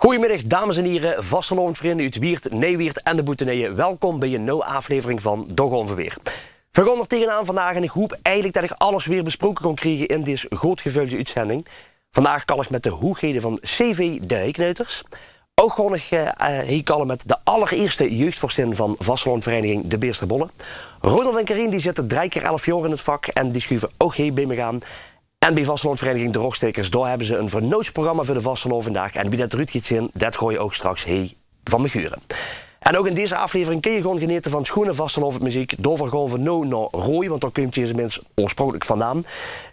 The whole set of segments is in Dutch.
Goedemiddag dames en heren, vastelovend vrienden uit Wiert, Nijwiert en de Boeteneeën. Welkom bij een nieuwe aflevering van De Gonverweer. We gaan er tegenaan vandaag en ik hoop eigenlijk dat ik alles weer besproken kon krijgen in deze grootgevulde uitzending. Vandaag kan ik met de hoogheden van CV De Heikneuters. Ook gewoon ik met de allereerste jeugdvorstin van vastelovendvereniging De Beersterbollen. Ronald en Karin die zitten 3 keer 11 jaar in het vak en die schuiven ook heen bij me gaan. En bij vastelovendvereniging De Rogstekers, daar hebben ze een vernootsprogramma voor de vastelovenddag. En wie dat eruit gaat zien, dat gooi je ook straks van me guren. En ook in deze aflevering kun je gewoon genieten van schone vastelovendmuziek. Daarvoor gaan we nu naar Rooi, want daar komt deze mensen oorspronkelijk vandaan.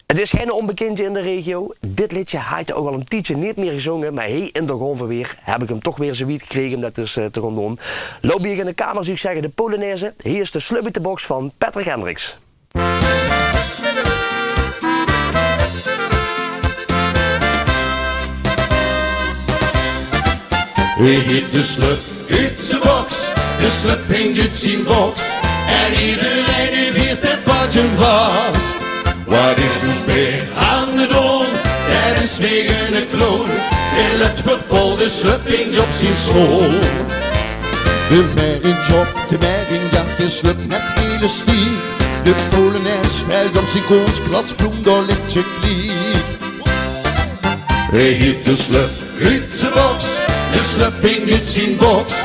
Het is geen onbekendje in de regio. Dit liedje had je ook al een tijdje niet meer gezongen, maar in de Gonverweer heb ik hem toch weer zoiets gekregen om dat dus te gaan doen. Loop hier in de kamer, zou ik zeggen, de Polonaise. Hier is de Slubbitebox van Patrick Hendricks. Wie heeft de slub uit de box? De slub hangt uit zijn box. En iedereen in viert het padje vast. Wat is een speer aan de doon? Er is weer een kloon. In het verpol de slub hangt op zijn school. De merkenjob, de merkenjacht, de slub met elastiek. De Polonaise velg op zijn koons, gladsbloem, daar ligt je kliek. Wie heeft de slub uit de box? De slub hangt uit zijn box.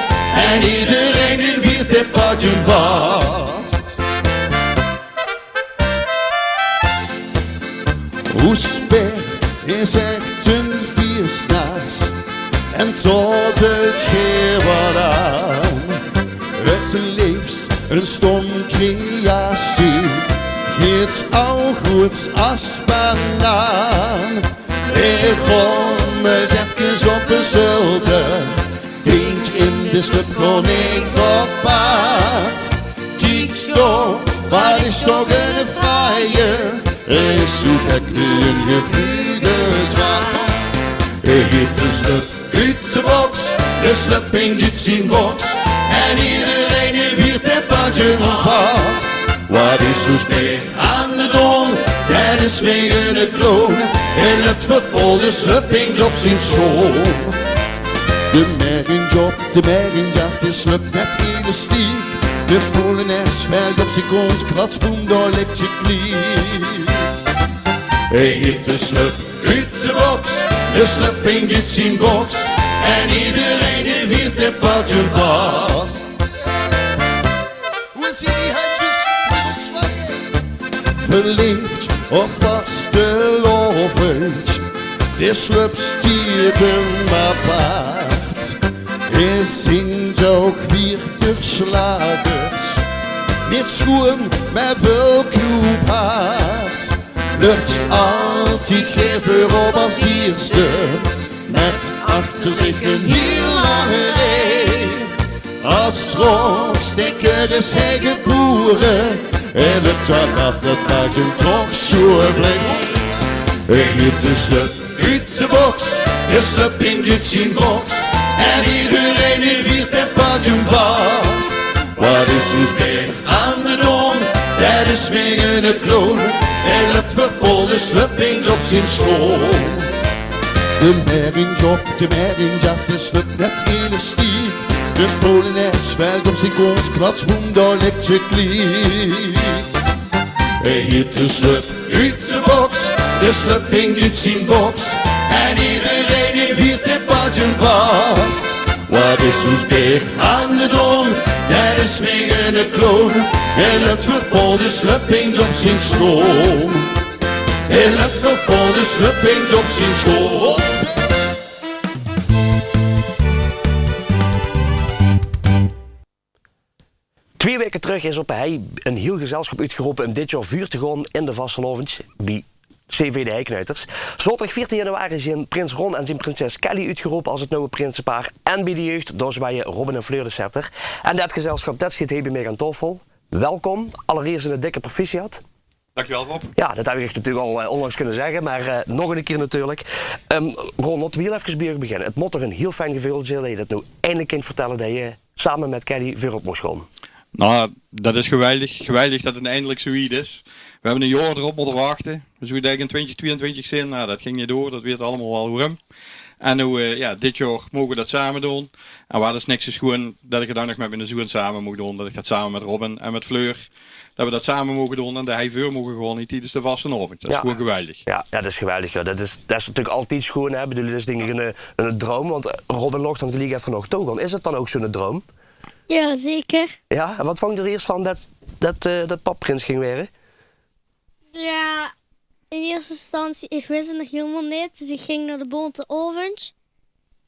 En iedereen in viert het padje vast. Oesper is echt een viersnaas en tot het geer wat aan. Het liefst een stom creatie, geeft al goed als banaan. Ik kom het even op een zolder, denkt in de slub kon ik op pad. Kiet toch, wat is toch een fraaie, is zo gek wie een gevliegend waard. Hij heeft de slub uit de box, de slub hangt uit zijn box. En iedereen in viert het padje vast. Wat is zo speer aan de doon? Dat is weer een kloon. In het verpol de slub hangt op zijn school. De merkenjob, de merkenjacht, de slub met elastiek. De Polonaise velg op zijn koons, gladsbloem, daar ligt je kliek. Hij heeft de slub uit de box, de slub hangt uit zijn box. En iedereen in viert het padje vast. Hoe is die handjes? Verliefd op vastelovend, de slub stiert hem apart. Hij zingt ook weer de slagers, niet schoen, maar wel kroephart. Lucht altijd geven op als eerste, met achter zich een heel lange rij. Als strokstekker is hij geboren, en het dan af dat maakt hem toch zo blij. Hij heeft de slub uit de box, de slub hangt uit zijn box. En iedereen in viert het padje vast. Wat is zo'n speer aan de doon? Dat is weer een kloon. En het verpol de slub hangt op zijn school. De merkenjob, de merkenjacht, de slub met elastiek. De Polonaise velg op zijn koons, gladsbloem, daar ligt je kliek. Hij heeft de slub uit de box, de slub hangt uit zijn box. En iedereen in viert het padje vast. Wat is zo'n speer aan de doon? Dat is weer een kloon. En het verpol de slub hangt op zijn school. En het verpol de slub hangt op zijn school. 2 weken terug is op een heel gezelschap uitgeroepen om dit jaar vuur te gaan in de vastelovend bij CV De Heikneuters. Zaterdag 14 januari zijn prins Ron en zijn prinses Kelly uitgeroepen als het nieuwe prinsenpaar. En bij de jeugd, daar zwaaien Robin en Fleur de scepter. En dat gezelschap, dat schiet bij mij aan tafel. Welkom, allereerst een dikke proficiat. Dankjewel, Rob. Ja, dat heb ik natuurlijk al onlangs kunnen zeggen, maar nog een keer natuurlijk. Ron, laten we heel even bij je beginnen. Het moet toch een heel fijn gevoel zijn dat je dat nu eindelijk kunt vertellen dat je samen met Kelly weer op moest gaan. Nou, dat is geweldig. Geweldig dat het eindelijk zoiets is. We hebben een jaar erop moeten wachten. We zouden in 2022 zijn. Nou, dat ging niet door. Dat weet allemaal wel waarom. En nu, dit jaar mogen we dat samen doen. En waar is niks is gewoon dat ik het dan nog met mijn zoon samen moet doen. Dat ik dat samen met Robin en met Fleur, dat we dat samen mogen doen. En dat hij voor mogen gewoon niet tijdens de vastenavond. Dat is gewoon geweldig. Ja, dat is geweldig. Ja. Dat is natuurlijk altijd schoon. Hè? Bedoel, dat is denk ik een droom. Want Robin logt dan de liga even nog toegaan. Is het dan ook zo'n droom? Ja, zeker. Ja, en wat vond je er eerst van dat pap prins ging werden? Ja, in eerste instantie, ik wist het nog helemaal niet. Dus ik ging naar de Bonte Orange.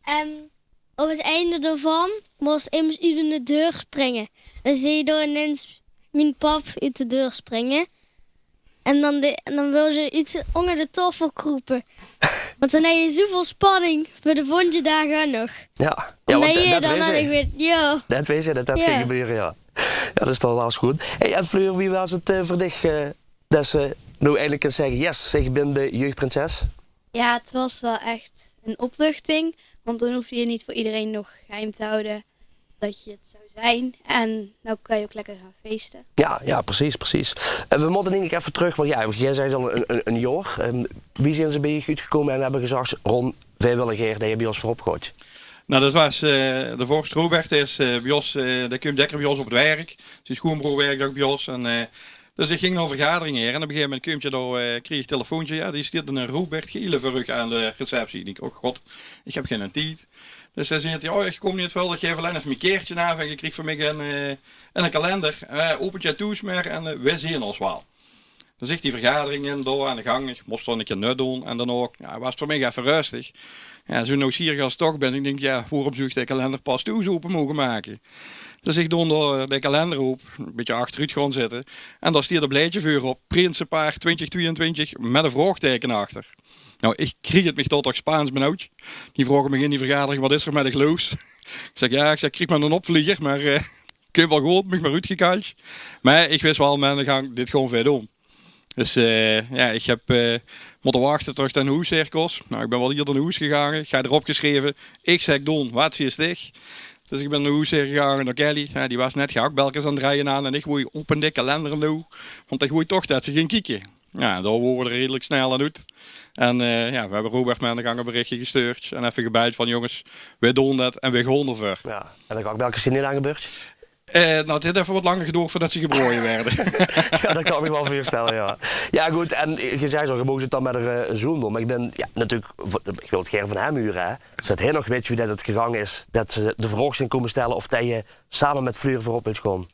En op het einde daarvan moest immers uit de deur springen. Dan zie je door ineens mijn pap uit de deur springen. En dan wil je iets onder de tafel kroepen. Want dan heb je zoveel spanning voor de volgende dagen nog. Ja, En want dan dat dan weet ik je. weer, ja. Dat weet je, dat ging gebeuren, ja. Ja, dat is toch wel eens goed. Hey, en Fleur, wie was het voor dich dat ze nou eindelijk kan zeggen, yes, ik ben de jeugdprinses? Ja, het was wel echt een opluchting. Want dan hoef je niet voor iedereen nog geheim te houden dat je het zou zijn. En nou kan je ook lekker gaan feesten. Ja, precies. En we moeten denk ik even terug, want ja, jij zei al een jaar. Wie zijn ze bij je uitgekomen en hebben gezegd, Ron, wij willen graag dat je bij ons voorop gooit? Nou, dat was de vorige Robert is bij ons, de komt dekker bij ons op het werk. Zijn schoonbroer werkt ook bij ons. En, dus ik ging naar een vergadering hier en op een gegeven moment kreeg ik een telefoontje. Ja, die stuurde een Robert Gielen verrug aan de receptie. Ik denk, oh god, ik heb geen tijd. Dus hij zegt, oh, ik kom niet veel, dat geef alleen even mijn keertje af en je krijgt van mij een kalender. Opent je toes maar en we zien ons wel. Dan zegt die vergadering in, door aan de gang. Ik moest dan een keer nut doen en dan ook. Ja, was het voor mij even rustig. Ja, zo nieuwsgierig als toch ben, ik denk, ja, waarom zou ik de kalender pas toes open mogen maken? Dus ik doe de kalender op, een beetje achteruit gaan zitten. En daar stiert een blaadje voor op, Prinsenpaar 2022 met een vraagteken achter. Nou, ik kreeg het me toch Spaans benauwd. Die vroegen me in die vergadering, wat is er met de gloos? Ik kreeg maar een opvlieger, maar kun je wel goed, me maar uitgekald. Maar ik wist wel, man, ik ga dit gewoon verder doen. Dus ik heb moeten wachten tot de hoescirkels. Nou, ik ben wel hier naar de hoes gegaan. Ik ga erop geschreven, ik zeg doen, wat zie je stig? Dus ik ben naar de hoes gegaan naar Kelly. Ja, die was net gehaktbelkens aan het rijden aan. En ik gooi op een dikke kalender nu. Want ik gooi toch dat ze ging kijken. Ja, daar worden we er redelijk snel aan uit. En we hebben Robert met een berichtje gestuurd. En even gebeld van jongens, wij doen dat en wij gaan ervoor. Ja, en dan ga ik welke zin in aangebeurd? Nou, het heeft even wat langer geduurd voordat ze gebroken werden. Ja, dat kan ik me wel voorstellen, ja. Ja, goed, en je zei zo, je mocht het dan met een zoon doen. Maar ik ben, ja, natuurlijk, ik wil het graag van hem huren, hè. Dus dat hij nog weet hoe dat het gegaan is. Dat ze de vraag zijn komen stellen of dat je samen met Fleur voorop wilt gaan.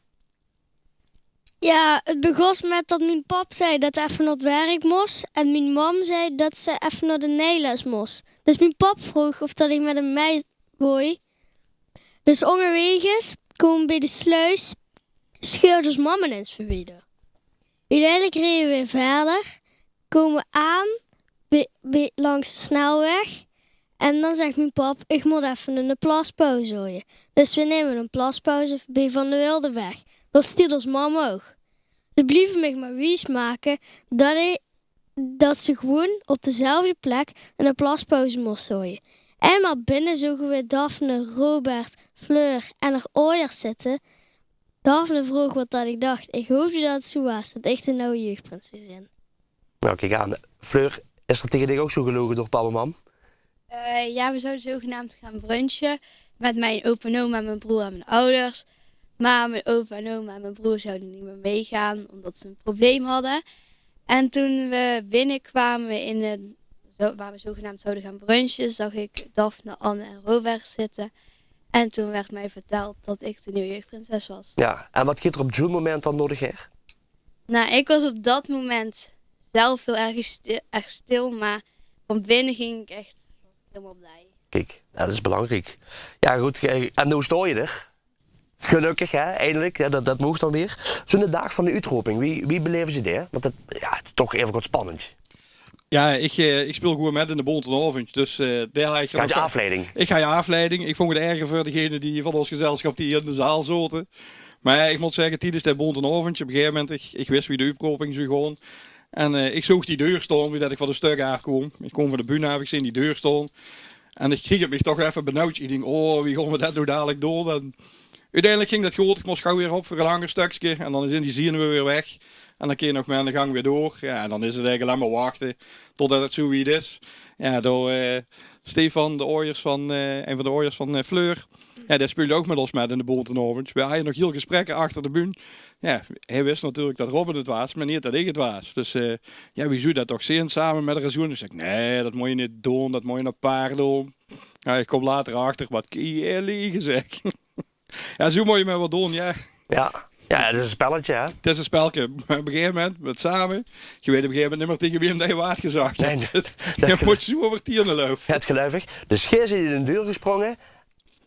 Ja, het begon met dat mijn pap zei dat hij even naar het werk moest. En mijn mam zei dat ze even naar de Nederlands moest. Dus mijn pap vroeg of dat ik met hem mee wou. Dus onderweg komen bij de sluis, scheurde ons mama eens verwijderen. Uiteindelijk reden we weer verder, komen aan langs de snelweg. En dan zegt mijn pap, ik moet even een plaspauze houden. Dus we nemen een plaspauze bij Van de Wildeweg. Dat stiert ons mama ook. Ze blieven me maar wijs maken dat ze gewoon op dezelfde plek een plaspauze moest houden. Eenmaal binnen zogen we Daphne, Robert, Fleur en nog ouders zitten. Daphne vroeg wat dat ik dacht. Ik hoopte dat het zo was, dat echt een oude jeugdprinses in. Nou, kijk aan. Fleur, is er tegen dich ook zo gelogen door papa en mam? Ja, we zouden zogenaamd gaan brunchen met mijn opa en oma, mijn broer en mijn ouders. Maar mijn opa en oma en mijn broer zouden niet meer meegaan, omdat ze een probleem hadden. En toen we binnenkwamen waar we zogenaamd zouden gaan brunchen, zag ik Daphne, Anne en Robert zitten. En toen werd mij verteld dat ik de nieuwe jeugdprinses was. Ja, en wat gaat er op zo'n moment dan nodig, hè? Nou, ik was op dat moment zelf heel erg stil, maar van binnen ging ik echt helemaal blij. Kijk, dat is belangrijk. Ja, goed, en nu sta je er. Gelukkig, hè, eindelijk. Ja, dat mocht dan weer. Zo'n dag van de uitroping, wie beleven ze daar? Want het is toch even wat spannend. Ja, ik speel gewoon met in de Bontenavond. Dus daar ga ik... Ga je afleiding? Ik ga je afleiding. Ik vond het erger voor degenen die van ons gezelschap die in de zaal zaten. Maar ik moet zeggen, tijdens de Bontenavond, op een gegeven moment, ik wist wie de uitroping zou gaan. En ik zocht die deur staan, wie dat ik van de stuk aankwam. Ik kom van de bühne, heb ik zien die deur staan. En ik kreeg het me toch even benauwd. Ik denk, oh, wie gaan we dat nou dadelijk doen? En uiteindelijk ging dat goed. Ik moest gauw weer op voor een langer stukje. En dan is die zenuwen weer weg. En dan kun je nog maar aan de gang weer door. Ja, en dan is het eigenlijk alleen maar wachten totdat het zo wie het is. Ja, Stefan, de ooiers van, een van de ooiers van Fleur. Ja, die speelde ook met ons met in de Boltenavond. We hadden nog heel gesprekken achter de buurt. Ja, hij wist natuurlijk dat Robin het was, maar niet dat ik het was. Dus ja, wie zou dat toch zien samen met de razoen? Dus ik nee, dat moet je niet doen, dat moet je naar paard doen. Ja, ik kom later achter, wat kun je liegen zeg. Ja, zo moet je maar wat doen, ja. Ja, het is een spelletje, hè? Het is een spelletje. Op een gegeven moment, met samen. Je weet op een gegeven moment niet meer tegen wie hem dat je waard gezegd hebt. Nee, je moet zo over tieren lopen. Het geluivig. Dus jij zit in de deur gesprongen.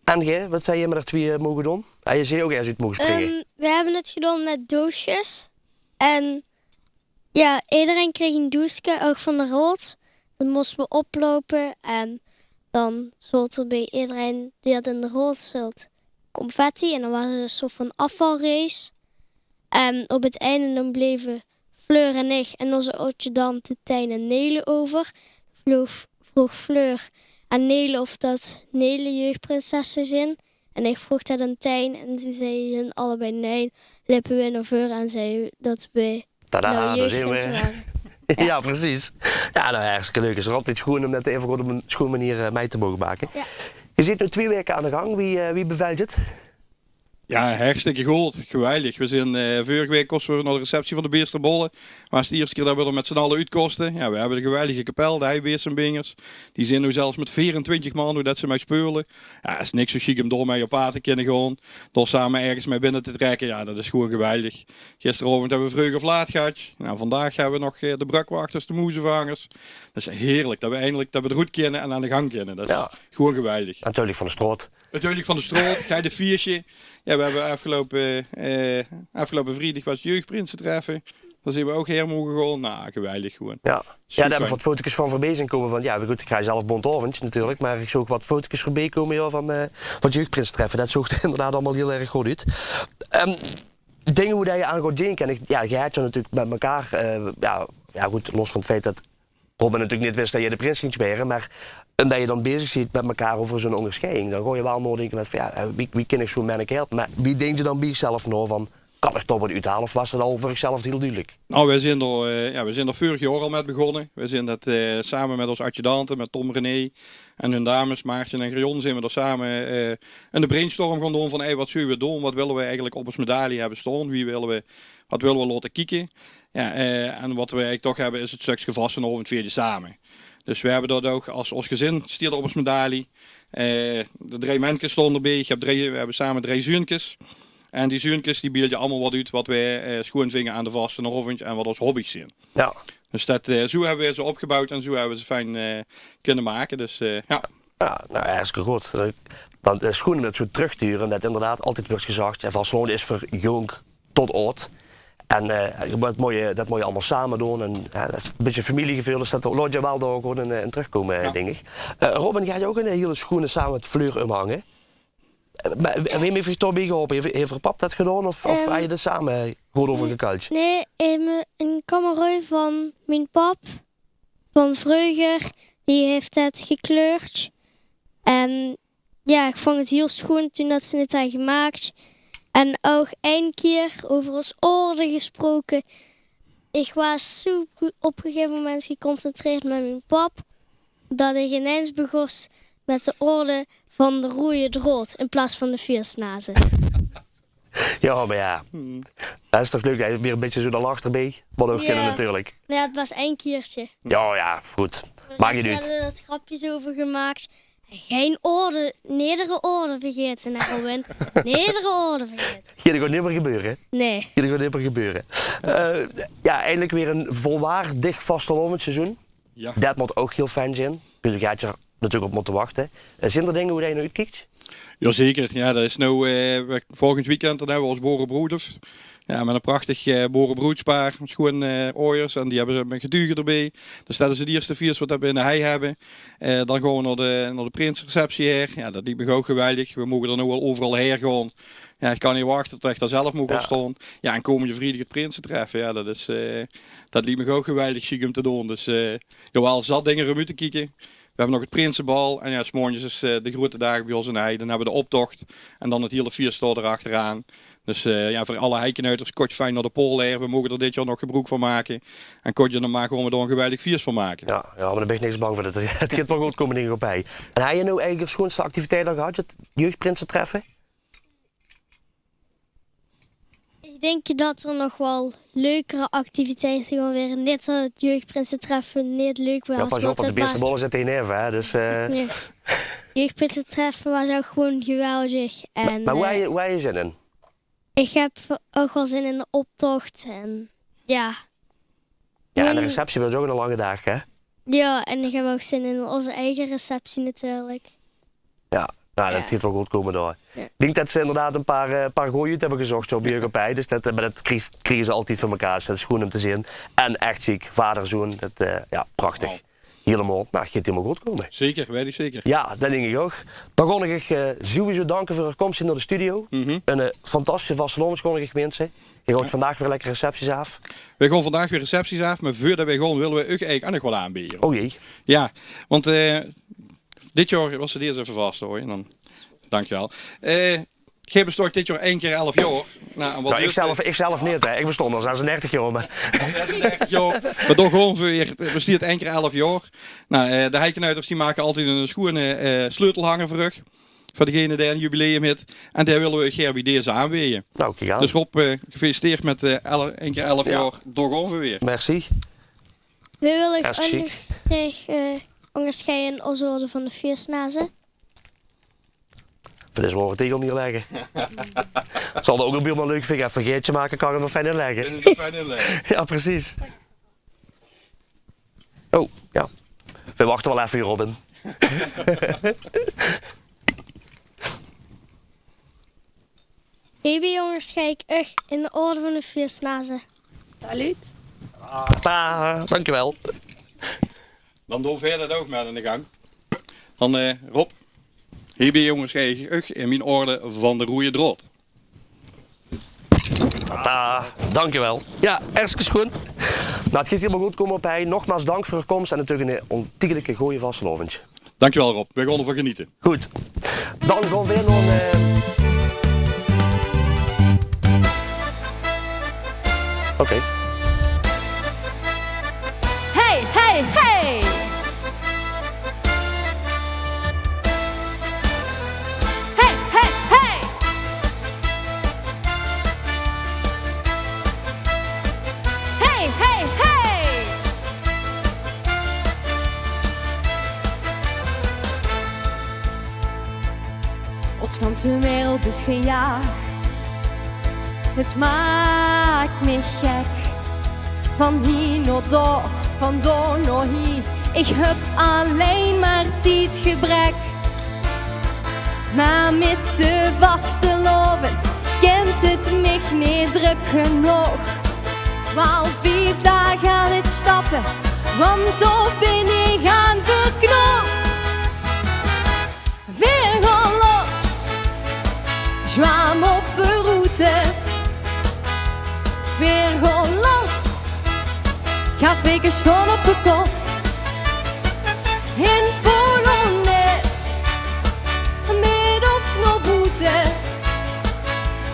En jij, wat zei je met er twee mogen doen? Ja, je zei ook ergens uit mogen springen. We hebben het gedaan met doosjes. En ja, iedereen kreeg een douche, ook van de rood. Dan moesten we oplopen en dan zult er bij iedereen die had in de rood zult confetti. En dan was het een soort van afvalrace. En op het einde dan bleven Fleur en ik en onze adjudant Tijn en Nele over. Vroeg Fleur aan Nele of dat Nele jeugdprinses zou zijn. En ik vroeg dat aan Tijn en toen zeiden allebei nee. Liepen we naar voren en zeiden dat we Tada, daar zijn jeugdprinses we. waren. Ja, precies. Ja, nou, hartstikke leuk. Het is altijd schoon om dat even goed op een schoon manier mee te mogen maken. Ja. Je zit nu 2 weken aan de gang. Wie bevalt het? Ja, hartstikke goed. Geweldig. We zijn vorige week kosten we naar de receptie van de Beesterbollen. Maar het is de eerste keer dat we er met z'n allen uitkosten. Ja, we hebben de geweldige kapel, de Heibeersenbingers. Die zijn nu zelfs met 24 man hoe dat ze mij speulen. Ja, het is niks zo chic om door mij op paard te kunnen gaan. Door samen ergens mee binnen te trekken. Ja, dat is gewoon geweldig. Gisteravond hebben we vroeg of laat gehad. Nou, vandaag hebben we nog de brukwachters, de moezenvangers. Dat is heerlijk dat we eindelijk dat we er goed kennen en aan de gang kennen. Dat is gewoon geweldig. Natuurlijk van de Stroot. Natuurlijk van de Stroot, ga je de viertje. Ja, we hebben afgelopen vrijdag was jeugdprinsen treffen. Daar zijn we ook her mogen gaan. Nou, geweldig gewoon. Ja, daar heb ik wat foto's van voorbij zien komen. Van, ja, goed, ik ga zelf Bontovens natuurlijk. Maar ik zag wat foto's voorbij komen ja, van het jeugdprinsen treffen. Dat zag er inderdaad allemaal heel erg goed uit. Dingen hoe dat je aan gaat denken. Ja, je hebt je natuurlijk met elkaar. Ja, goed, los van het feit dat Robin natuurlijk niet wist dat je de prins ging spelen. Maar omdat je dan bezig zit met elkaar over zo'n onderscheiding. Dan ga je wel nadenken met van, ja, wie kan ik zo met elkaar helpen. Maar wie denk je dan bij jezelf nou van, kan ik toch wat uithalen? Of was dat al voor zichzelf heel duidelijk? Nou, we zijn er vorig jaar al met begonnen. We zijn dat samen met onze adjudanten, met Tom René en hun dames, Maartje en Grion, zijn we er samen in de brainstorm gaan doen van hey, wat zullen we doen? Wat willen we eigenlijk op ons medaille hebben staan? Wat willen we laten kieken? Ja, en wat we eigenlijk toch hebben is het stukje vastenavond vierde samen. Dus we hebben dat ook als gezin stiert op ons medaille. De 3 mensen stonden erbij. We hebben samen 3 zuurtjes. En die zuurtjes die beelden allemaal wat uit wat wij schoon vingen aan de vastenavond en wat onze hobby's zijn. Ja. Dus zo hebben we ze opgebouwd en zo hebben we ze fijn kunnen maken. Dus ja. Ja, nou, hartstikke goed. Want het is goed om dat zo terug te duren. Dat inderdaad altijd wordt gezegd. En Vasteland is voor jong tot oud. En dat moet je allemaal samen doen. En een beetje familiegevoel, dus dat laat je wel door gewoon in terugkomen, denk ik. Robin, ga je ook een hele schoenen samen met Fleur omhangen? Wie heeft je toch bij geholpen? Heeft pap dat gedaan of heb je dat samen goed over gekald? Nee, een kamerui van mijn pap, van Vreuger, die heeft het gekleurd. En ja, ik vond het heel schoon toen dat ze het had gemaakt. En ook 1 keer over ons orde gesproken. Ik was zo op een gegeven moment geconcentreerd met mijn pap, dat ik ineens begon met de orde van de rode drood in plaats van de viersnazen. Ja, maar ja, dat is toch leuk. Hij heeft weer een beetje zo de lach erbij. Wat ook kennen natuurlijk. Ja, het was 1 keertje. Ja, goed. Maakt niet uit. We hadden er grapjes over gemaakt. Geen orde, nedere orde vergeten, Robin. Nedere orde vergeten. Hier gaat niet meer gebeuren. Nee. Hier gaat niet meer gebeuren. Ja, eindelijk weer een volwaardig vastelavondseizoen. Ja. Dat moet ook heel fijn zijn. Je gaat er natuurlijk op moeten wachten. Zijn er dingen hoe je naar uitkijkt? Jazeker, ja, dat is nou volgend weekend dan hebben we ons boerenbroeders. Ja, met een prachtig boerenbroedspaar, schoon ooiers en die hebben een getuige erbij. Dus dat is het eerste feest wat we in de hei hebben. Dan gaan we naar de prinsreceptie her. Ja, dat liep me ook geweldig. We mogen er nu wel overal heen gaan. Ja, ik kan niet wachten tot ik daar zelf moet gaan staan. Ja, en komende vrijdag het prinsen treffen. Ja, dat liep me ook geweldig chic om te doen. Dus jawel, zat dingen om uit te kijken. We hebben nog het Prinsenbal en ja, 's morgens is de grote dagen bij ons in de hei. Dan hebben we de optocht en dan het hele feest erachteraan. Dus voor alle heikenuters, kort fijn naar de pool leren. We mogen er dit jaar nog gebruik van maken. En kon je er maar gewoon een geweldig feest van maken. Ja, maar daar ben ik niks bang voor. Het gaat wel goed komen dingen bij. En heb je nou eigenlijk de schoonste activiteit al gehad? Het jeugdprinsen treffen? Ik denk dat er nog wel leukere activiteiten gaan weer. Net dat het jeugdprinsen treffen niet leuk was. Ja, pas op, want de beste bollen zitten in even. Hè? Dus, Nee. Jeugdprinsen treffen was ook gewoon geweldig. En, maar hoe heb je zin in? ik heb ook wel zin in de optocht. En ja. Ja, en de receptie was ook een lange dag, hè? Ja, en ik heb ook zin in onze eigen receptie natuurlijk. Ja, nou, dat gaat wel goed komen door. Ja. Ik denk dat ze inderdaad een paar gooien uit hebben gezocht zo op Jeugdpij. Dus maar dat kregen ze altijd van elkaar. Dus dat is goed om te zien. En echt ziek, vader, zoon. Ja, prachtig. Helemaal. Nou, gaat helemaal goed komen. Zeker, weet ik zeker. Ja, dat denk ik ook. Dan wil ik sowieso danken voor de komst in naar de studio. Een fantastische Vastelovenskondige mensen. Je gaat vandaag weer lekker recepties af. We gaan vandaag weer recepties af, maar voordat wij gaan willen we u eigenlijk ook nog wel aanbieden. Oh jee. Ja, want dit jaar was het eerst even vast hoor. En dan, dankjewel. Jij bestond dit jaar 1 keer 11 jaar. Nou, en wat ik zelf niet, hè. Ik bestond al 36 jaar. Maar 36 jaar. Maar toch gewoon weer bestiert 1 keer 11 jaar. Nou, de heikenuters die maken altijd een schone sleutelhanger voor rug. Voor degene die een jubileum heeft. En daar willen we Gerby deze aanwegen. nou, kijk aan. Dus Rob, gefeliciteerd met 1 keer 11 jaar. Door gewoon weer. Merci. We willen Dat is chic. graag onderscheiden als orde van de feestnazen. Voor deze morgen tegel neerleggen. Zal er ook een buurman leuk vinden. Even een vergeetje maken, kan ik hem er fijn inleggen. Ja, precies. Oh, ja. We wachten wel even hier, Robin. Baby jongens, ga ik echt in de orde van de feestnazen. Salut. Dankjewel. Dan doen we verder ook maar aan de gang. Dan Rob, hier ben je jongens in mijn orde van de roeie drood. Dankjewel. Ja, ergens goed. Nou, het gaat helemaal goed komen op hij. Nogmaals dank voor de komst en natuurlijk een ontiegelijke goeie vasteloventje. Dankjewel Rob, we gaan ervan genieten. Goed. Dan gaan we weer nog een... Oké. Hey, hey, hey! Hey, hey, hey! Hey, hey, hey! Ons ganse wereld is gejaagd. Het maakt me gek. Van hier naar daar, van daar naar hier. Ik heb alleen maar tijdgebrek. Maar met de vastelovend kent het mich niet druk genoeg. Wel 5 dagen aan het stappen, want daar ben ik aan verknocht. Weer gaan los, zwam op de route. Weer gaan los, café staan op de kop. In Polonaise, met ons nog boete.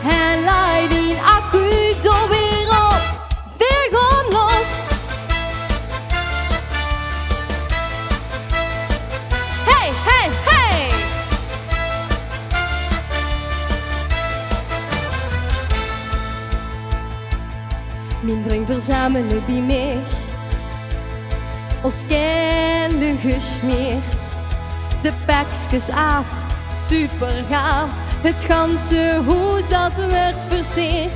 En laai die accu door weer op. Weer gaan los. Hey, hey, hey! Mijn drink verzamelen bij mij. Als kende gesmeerd. De pakjes af, super gaaf. Het ganse huis dat werd versierd.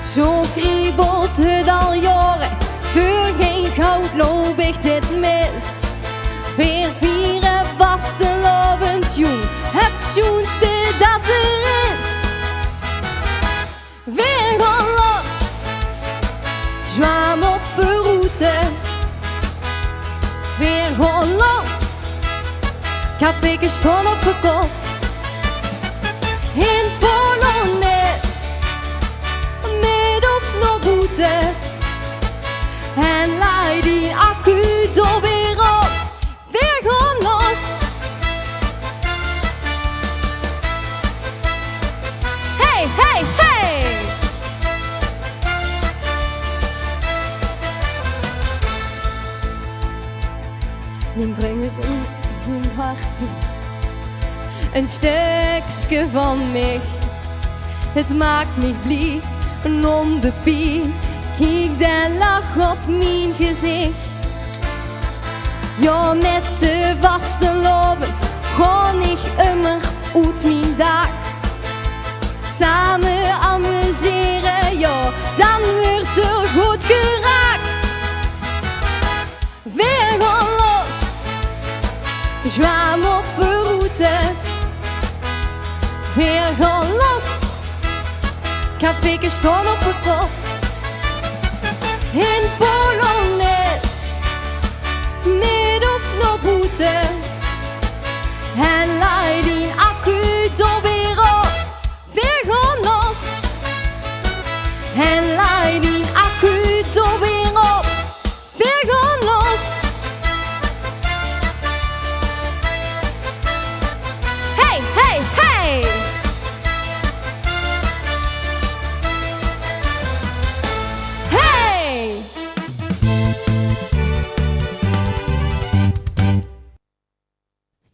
Zo kriebelt het al jaren. Voor geen goud loop ik dit mis. Weer vieren vastelovend jong. Het schoonste dat er is. Weer gaan los. Zwam op de route. Weer gaan los. Café staan op de kop. In Polonaise. Met ons nog boete. En laai die accu door weer op. Weer gaan los. Hey, hey! hart. Een stukje van mij. Het maakt me blij, non de pie. Kijk de lach op mijn gezicht. Ja, met de vaste lopend ga ik immer uit mijn dak. Samen amuseren, ja, dan wordt er goed geraakt. Weer gaan los, zwam op de route. Weer gaan los, café staan op het kop. In Polonaise, met ons naar boete. En laat die accu door weer op. Weer gaan los. En laat die accu door weer op. Weer gaan los. Hey, hey, hey. Hey.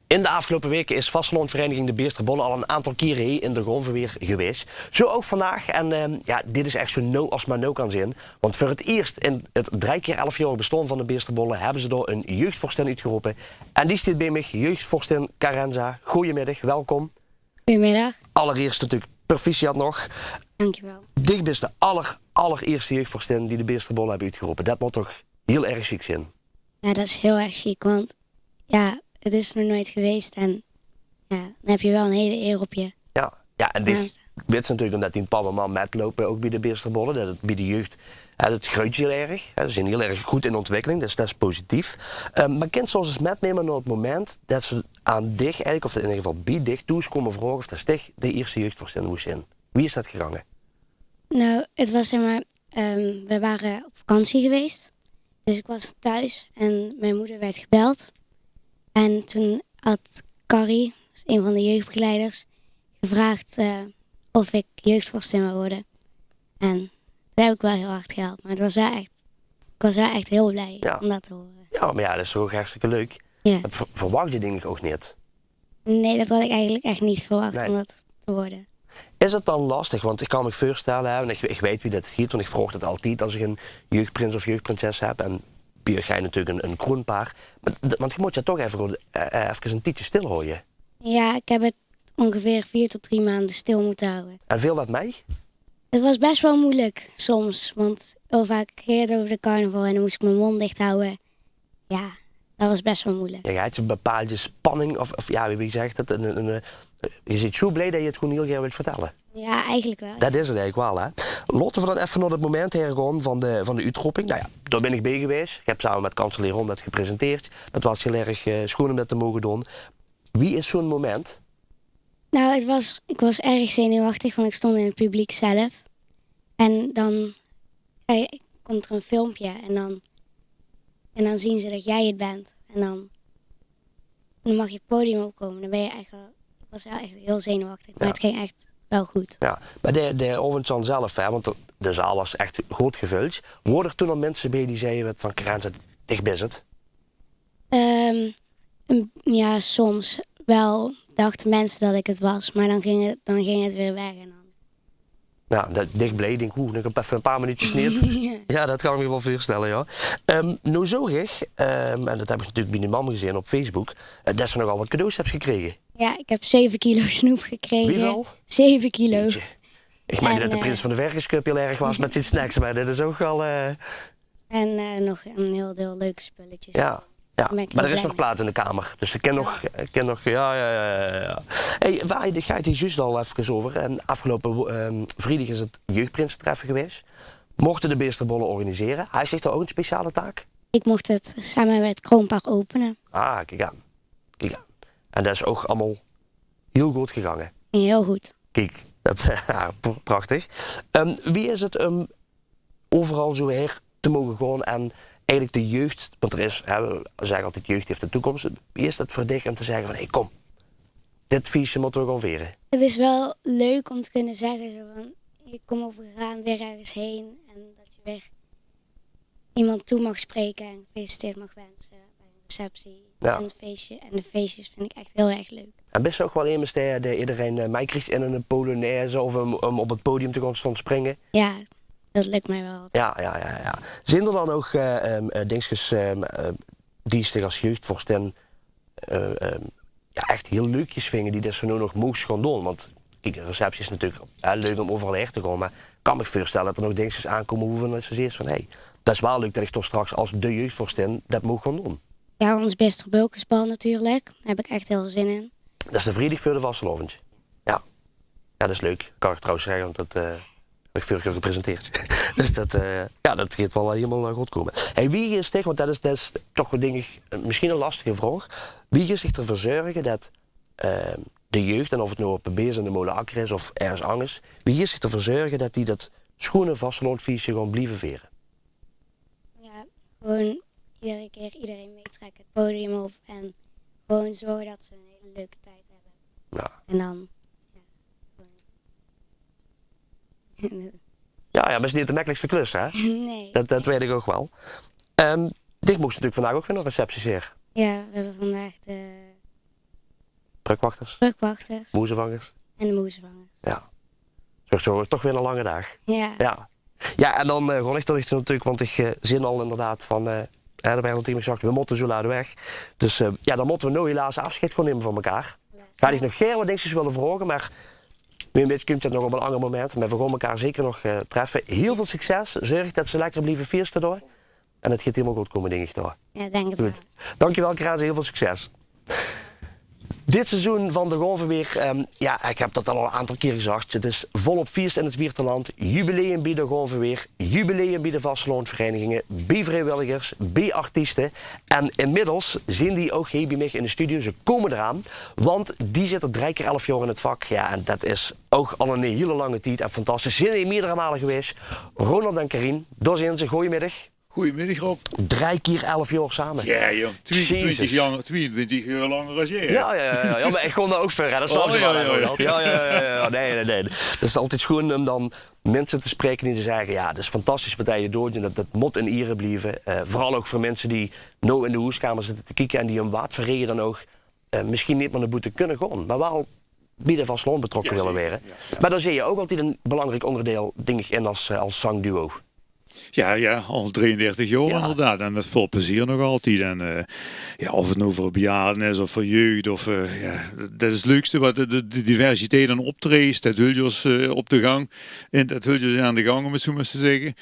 In de afgelopen weken is Vastelandvereniging de Beesterbollen al een aantal keren hier in de Gonverweer geweest. Zo ook vandaag. En dit is echt zo no als maar no kan zijn. Want voor het eerst in het 3 keer 11-jarig bestaan van de Beesterbollen hebben ze door een jeugdvorstin uitgeroepen. En die staat bij mij, jeugdvorstin Karenza. Goedemiddag, welkom. Goedemiddag. Allereerst natuurlijk proficiat nog. Dankjewel. Dit is de allereerste jeugdvorstin die de Beesterbollen hebben uitgeroepen. Dat moet toch heel erg chic zijn? Ja, dat is heel erg chic, want ja, het is nog nooit geweest en ja, dan heb je wel een hele eer op je. Ja, en dit weet ze natuurlijk omdat die een paar man metlopen ook bij de Beesterbollen. Dat het bij de jeugd, het groeit heel erg. Ze zijn heel erg goed in ontwikkeling, dus dat is positief. Maar kind zoals eens metnemen naar het moment dat ze aan dich, eigenlijk, of in ieder geval bij dich, toe komen vragen of dat dich de eerste jeugdvorstin moest zijn. Wie is dat gegangen? Nou, het was zeg maar, we waren op vakantie geweest. Dus ik was thuis en mijn moeder werd gebeld. En toen had Carrie, dus een van de jeugdbegeleiders, gevraagd of ik jeugdvorstin wil worden. En dat heb ik wel heel hard gehaald. Maar het was wel echt, ik was wel echt heel blij om dat te horen. Ja, maar ja, dat is toch hartstikke leuk. Ja. Dat verwacht je denk ik ook niet. Nee, dat had ik eigenlijk echt niet verwacht om dat te worden. Is het dan lastig? Want ik kan me voorstellen, hè, en ik weet wie dat giet, want ik vraag het altijd als ik een jeugdprins of jeugdprinses heb. En bij ga je natuurlijk een kroonpaar. Want je moet je toch even een tijdje stilhouden. Ja, ik heb het ongeveer 4 tot 3 maanden stil moeten houden. En veel met mij? Het was best wel moeilijk soms, want heel vaak ging het over de carnaval en dan moest ik mijn mond dicht houden. Ja, dat was best wel moeilijk. Ja, had je een bepaalde spanning, of ja, wie zegt het? Je zit zo blij dat je het gewoon heel graag wilt vertellen. Ja, eigenlijk wel. Dat is het eigenlijk wel, hè. Laten we dan even naar het moment hergaan van de uitroeping. Nou ja, daar ben ik bij geweest. Ik heb samen met kanselier Ron dat gepresenteerd. Dat was heel erg schoon om dat te mogen doen. Wie is zo'n moment? Nou, ik was erg zenuwachtig, want ik stond in het publiek zelf. En dan komt er een filmpje en dan zien ze dat jij het bent. En dan mag je het podium opkomen. Dan ben je echt wel, ik was wel echt heel zenuwachtig, maar het ging echt wel goed. Ja, maar de avond zelf, hè, want de zaal was echt goed gevuld. Worden er toen al mensen bij die zeiden van Karenza, dicht is het? Ja, soms wel dachten mensen dat ik het was, maar dan ging het weer weg. En dan... Ja, dat dicht blij, denk ik, nog even een paar minuutjes niet. Ja, dat kan ik me wel voorstellen, ja. Nou zag ik, en dat heb ik natuurlijk bij die man gezien op Facebook, dat ze nogal wat cadeaus hebt gekregen. Ja, ik heb 7 kilo snoep gekregen. Wieveel? 7 kilo. Jeetje. Ik meen dat de prins van de Vergerscup heel erg was met zijn snacks, maar dat is ook wel... En nog een heel deel leuke spulletjes. Ja. Ja, maar er is nog plaats in de kamer. Dus ik ken nog... Ja. Hey, waar ga je het juist al even over. En afgelopen vrijdag is het jeugdprinsentreffen geweest. Mochten de Beesterbollen organiseren. Hij zegt er ook een speciale taak? Ik mocht het samen met het Kroonpaar openen. Ah, kijk aan. En dat is ook allemaal heel goed gegaan. Heel goed. Kijk, prachtig. Wie is het overal zo her te mogen gaan en... Eigenlijk de jeugd, want er is, we zeggen altijd jeugd heeft de toekomst. Wie is het voor dich om te zeggen van, hey, kom, dit feestje moeten we gaan vieren? Het is wel leuk om te kunnen zeggen, zo van, ik kom of we gaan weer ergens heen. En dat je weer iemand toe mag spreken en gefeliciteerd mag wensen bij een receptie Ja. en het feestje. En de feestjes vind ik echt heel erg leuk. En best ook wel iemand die iedereen mij krijgt in een polonaise of om op het podium te gaan staan springen. Ja, dat lukt mij wel. Ja. Zijn er dan ook dingetjes die zich als jeugdvorstin echt heel leukjes vinden die dat ze nu nog moest gaan doen? Want kijk, de receptie is natuurlijk leuk om overal heen te gaan, maar ik kan me voorstellen dat er nog dingetjes aankomen hoeven dat ze zegt van hey, dat is wel leuk dat ik toch straks als de jeugdvorstin dat moet gaan doen. Ja, ons beste bulkensbal natuurlijk. Daar heb ik echt heel veel zin in. Dat is de vrijdag voor de vastelovend. Ja, dat is leuk. Kan ik trouwens zeggen, want dat heb ik vorige keer gepresenteerd. Dus dat gaat wel helemaal goed komen. Hey, wie is tegen, want dat is toch een ding, misschien een lastige vraag. Wie is zich ervoor zorgen dat de jeugd, en of het nou op een beers in de molenakker is of ergens anders, wie is zich ervoor zorgen dat die dat schone vastelovendfeestje gewoon blijven veren? Ja, gewoon iedere keer iedereen meetrekken, het podium op en gewoon zorgen dat ze een hele leuke tijd hebben. Ja. En dan, Ja, maar het is niet de makkelijkste klus, hè? nee. Dat weet ik ook wel. Dit moest natuurlijk vandaag ook weer nog recepties hier. Ja, we hebben vandaag de Brugwachters, brugwachters moezenvangers. en de moezenvangers. Ja. Zo toch weer een lange dag. Ja. Ja, en dan gewoon echt natuurlijk, want ik zin al inderdaad van, er werd al tegen me gezegd, we moeten zo laat weg. Dus dan moeten we nou helaas afscheid gewoon nemen van elkaar. Ga ik nog geen wat dingetjes willen vragen, maar een beetje komt het nog op een ander moment. Maar we gaan elkaar zeker nog treffen. Heel veel succes, zorg dat ze lekker blijven feesten door. En het gaat helemaal goed komen, denk ik toch. Ja, denk het wel. Goed. Dankjewel, Kraas, heel veel succes. Dit seizoen van de Gonverweer, ik heb dat al een aantal keer gezegd. Het is volop feest in het Wierterland. Jubileum bij de Gonverweer, jubileum bij de vastloonverenigingen, bij vrijwilligers, bij artiesten. En inmiddels zijn die ook hier bij mij in de studio. Ze komen eraan, want die zitten 3 keer 11 jaar in het vak. Ja, en dat is ook al een hele lange tijd en fantastisch. Ze zijn hier meerdere malen geweest. Ronald en Karin, daar zijn ze. Goedemiddag. Goedemiddag Rob. 3 keer 11 jaar samen. Ja joh, 22 Jezus. jaar langer als jij. Ja, maar ik kon daar ook ver. Dat is Nee. Dat is altijd schoon om dan mensen te spreken die zeggen, ja, dat is fantastisch wat je doet en dat moet in Ieren blijven. Vooral ook voor mensen die nou in de hoeskamer zitten te kijken en die een wat verregen dan ook misschien niet meer naar boete kunnen gaan, maar wel bij de vastloon betrokken willen worden. Ja. Maar dan zie je ook altijd een belangrijk onderdeel, denk ik, in als zangduo. Ja, al 33 jaar inderdaad. En met veel plezier nog altijd. En of het nou voor bejaarden is of voor jeugd. Dat is het leukste wat de diversiteit aan optreedt. Dat hultjes op de gang. En dat hultjes aan de gang, om het zo maar te zeggen.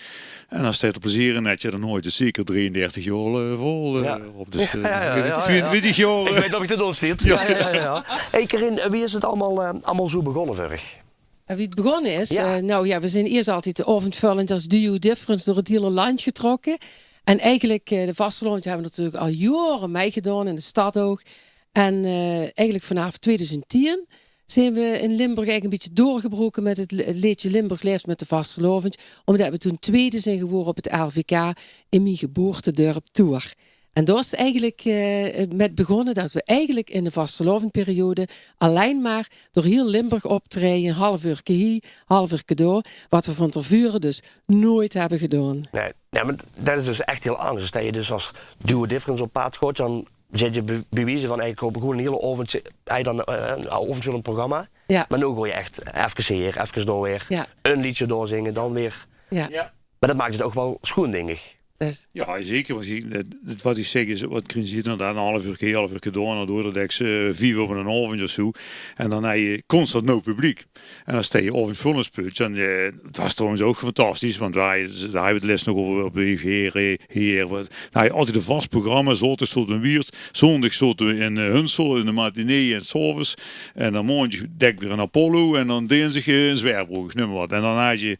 En als het er plezier in hebt, dan hoort het zeker 33 jaar vol op. Dus 22 jaar. Ik weet dat ik het doorsteed. Ja. Hey Karin, wie is het allemaal zo begonnen vorig? Wie het begonnen is? We zijn eerst altijd avondvullend als Duo Difference door het hele land getrokken. En eigenlijk, de vastelovend hebben we natuurlijk al jaren meegedaan in de stad ook. En eigenlijk vanaf 2010 zijn we in Limburg eigenlijk een beetje doorgebroken met het liedje Limburg leeft met de vastelovend. Omdat we toen tweede zijn geworden op het LVK in mijn geboortedorp Toer. En daar is het eigenlijk met begonnen dat we eigenlijk in de vastelovendperiode alleen maar door heel Limburg optreden, half uur hier, half uur door, wat we van tevoren dus nooit hebben gedaan. Nee, maar dat is dus echt heel anders. Dat je dus als Duo Difference op pad gaat, dan zit je bewezen van eigenlijk op gewoon een hele avondvullend programma. Ja. Maar nu gooi je echt even hier, even door weer, een liedje doorzingen, dan weer. Ja. Maar dat maakt het ook wel schoon, denk ik. Ja, zeker. Wat ik zeg is, wat Karin ziet, dan een half uur door, dat ik 4 op een avond of zo. En dan heb je constant no publiek. En dan sta je avondvullingsputje. En dat is trouwens ook fantastisch, want daar hebben we het les nog over op de hier. Dan heb je altijd een vast programma, zaterdag tot een Wiert, zondag tot in Hunsel, in de matinee en 's avonds. En dan maandag dek weer een Apollo en dan dinsdag een Zwerbrug, noem maar wat. En dan had je,